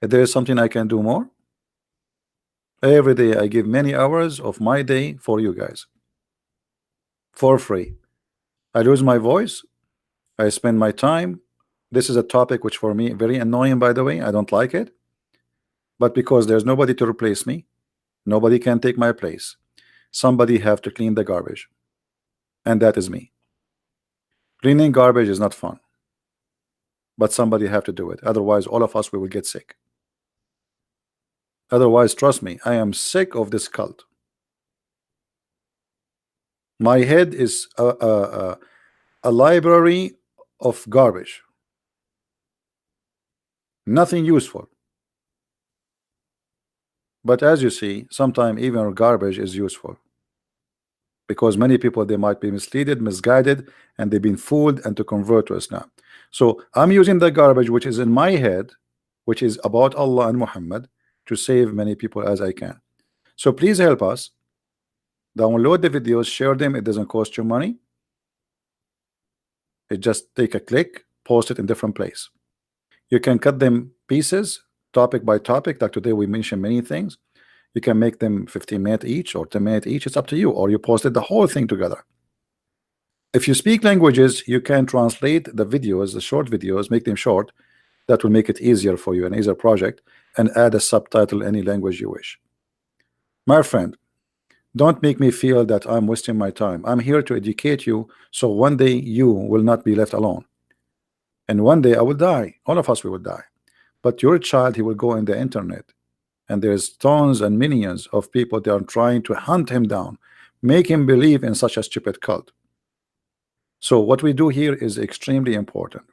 If there is something I can do more, every day I give many hours of my day for you guys for free. I lose my voice, I spend my time. This is a topic which for me very annoying, by the way. I don't like it, but because there's nobody to replace me, nobody can take my place. Somebody have to clean the garbage, and that is me. Cleaning garbage is not fun, but somebody have to do it. Otherwise, all of us, we will get sick. Otherwise, trust me, I am sick of this cult. My head is a library of garbage. Nothing useful. But as you see, sometimes even garbage is useful, because many people, they might be misleaded, misguided, and they've been fooled and to convert to Islam. So I'm using the garbage which is in my head, which is about Allah and Muhammad, to save many people as I can. So please help us. Download the videos, share them. It doesn't cost you money. It just take a click, post it in different place. You can cut them pieces, topic by topic. Like today we mentioned many things. You can make them 15 minutes each or 10 minutes each. It's up to you. Or you posted the whole thing together. If you speak languages, you can translate the videos, the short videos, make them short. That will make it easier for you, an easier project, and add a subtitle any language you wish. My friend, don't make me feel that I'm wasting my time. I'm here to educate you, so one day you will not be left alone. And one day I will die. All of us, we will die. But your child, he will go in the internet, and there's tons and millions of people that are trying to hunt him down, make him believe in such a stupid cult. So what we do here is extremely important.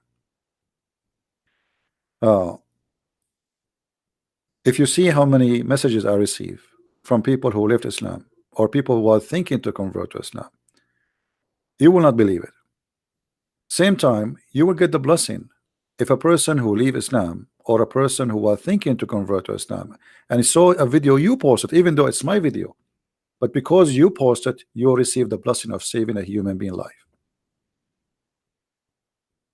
If you see how many messages I receive from people who left Islam, or people who are thinking to convert to Islam, you will not believe it. Same time, you will get the blessing. If a person who leave Islam, or a person who was thinking to convert to Islam, and saw a video you posted, even though it's my video, but because you posted, you receive the blessing of saving a human being life.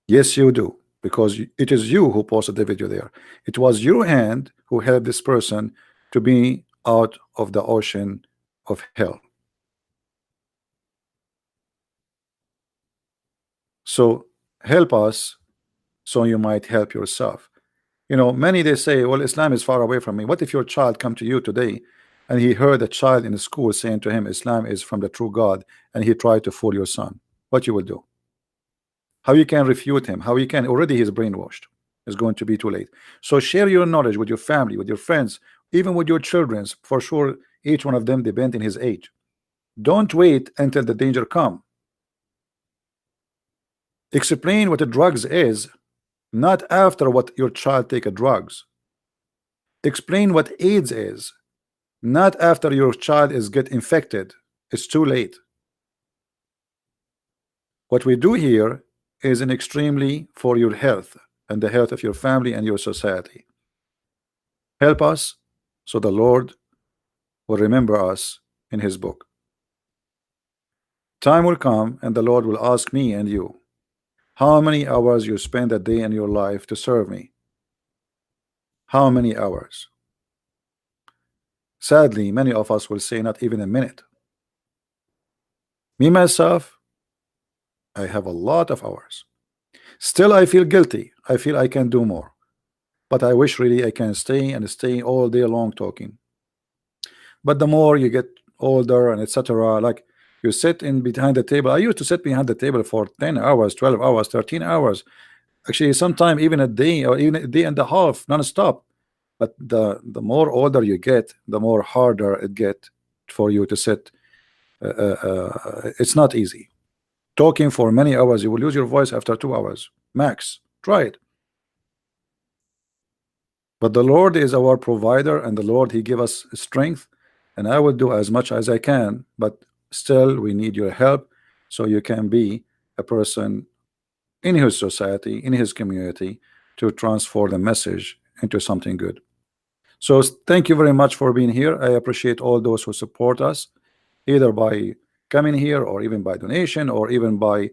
Yes, you do, because it is you who posted the video there. It was your hand who helped this person to be out of the ocean of hell. So help us, so you might help yourself. You know, many, they say, well, Islam is far away from me. What if your child come to you today and he heard a child in the school saying to him Islam is from the true God, and he tried to fool your son? What you will do? How you can refute him? How you can? Already he's brainwashed. It's going to be too late. So share your knowledge with your family, with your friends, even with your children. For sure, each one of them depend in his age. Don't wait until the danger come. Explain what the drugs is, not after what your child take a drugs. Explain what AIDS is, not after your child is get infected. It's too late. What we do here is an extremely for your health and the health of your family and your society. Help us, so the Lord will remember us in his book. Time will come and the Lord will ask me and you, how many hours you spend a day in your life to serve me? How many hours? Sadly, many of us will say not even a minute. Me myself, I have a lot of hours. Still I feel guilty. I feel I can do more, but I wish really I can stay all day long talking. But the more you get older and etc., like you sit in behind the table. I used to sit behind the table for 10 hours, 12 hours, 13 hours, actually sometime even a day or even a day and a half non-stop. But the more older you get, the more harder it get for you to sit. It's not easy. Talking for many hours, you will lose your voice after 2 hours max. Try it. But the Lord is our provider, and the Lord, He give us strength, and I will do as much as I can, but still we need your help so you can be a person in his society, in his community, to transfer the message into something good. So thank you very much for being here. I appreciate all those who support us, either by coming here or even by donation or even by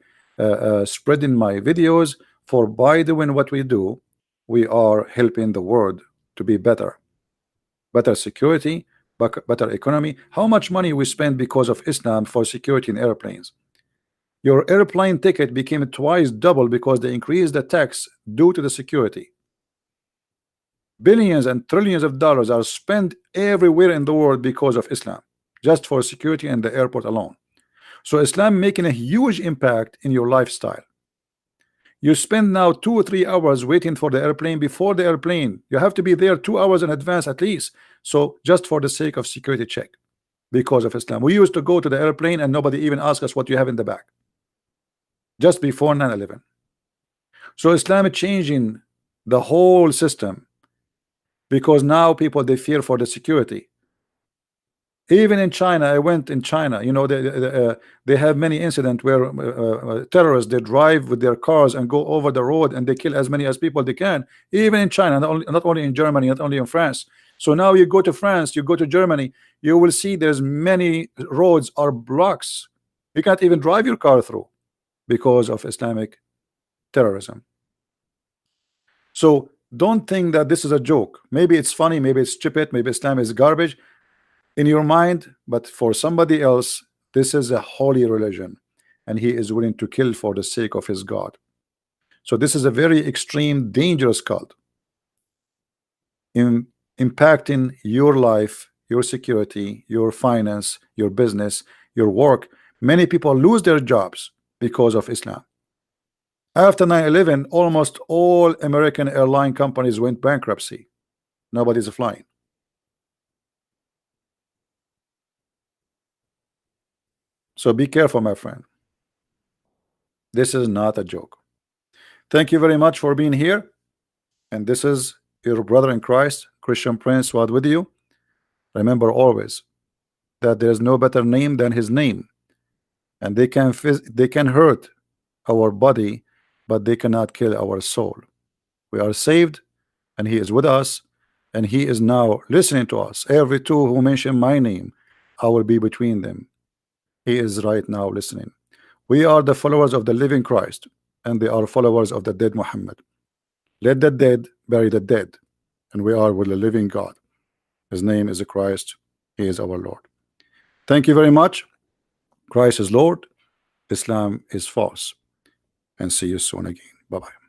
spreading my videos. For by doing what we do, we are helping the world to be better security, better economy. How much money we spend because of Islam for security in airplanes? Your airplane ticket became twice double because they increased the tax due to the security. Billions and trillions of dollars are spent everywhere in the world because of Islam, just for security in the airport alone. So Islam making a huge impact in your lifestyle. You spend now 2 or 3 hours waiting for the airplane. Before the airplane, you have to be there 2 hours in advance at least. So just for the sake of security check, because of Islam. We used to go to the airplane and nobody even asked us what you have in the bag, just before 9/11. So Islam is changing the whole system, because now people, they fear for the security. Even in China, I went in China, you know, they have many incidents where terrorists, they drive with their cars and go over the road and they kill as many as people they can. Even in China, not only in Germany, not only in France. So now you go to France, you go to Germany, you will see there's many roads are blocks. You can't even drive your car through because of Islamic terrorism. So don't think that this is a joke. Maybe it's funny, maybe it's stupid, maybe Islam is garbage in your mind, but for somebody else, this is a holy religion, and he is willing to kill for the sake of his God. So this is a very extreme, dangerous cult, impacting your life, your security, your finance, your business, your work. Many people lose their jobs because of Islam. After 9/11, almost all American airline companies went bankruptcy. Nobody's flying. So be careful, my friend. This is not a joke. Thank you very much for being here. And this is your brother in Christ, Christian Prince, was with you. Remember always that there is no better name than his name. And they can hurt our body, but they cannot kill our soul. We are saved, and he is with us, and he is now listening to us. Every two who mention my name, I will be between them. He is right now listening. We are the followers of the living Christ, and they are followers of the dead Muhammad. Let the dead bury the dead, and we are with the living God. His name is Christ. He is our Lord. Thank you very much. Christ is Lord. Islam is false. And see you soon again. Bye-bye.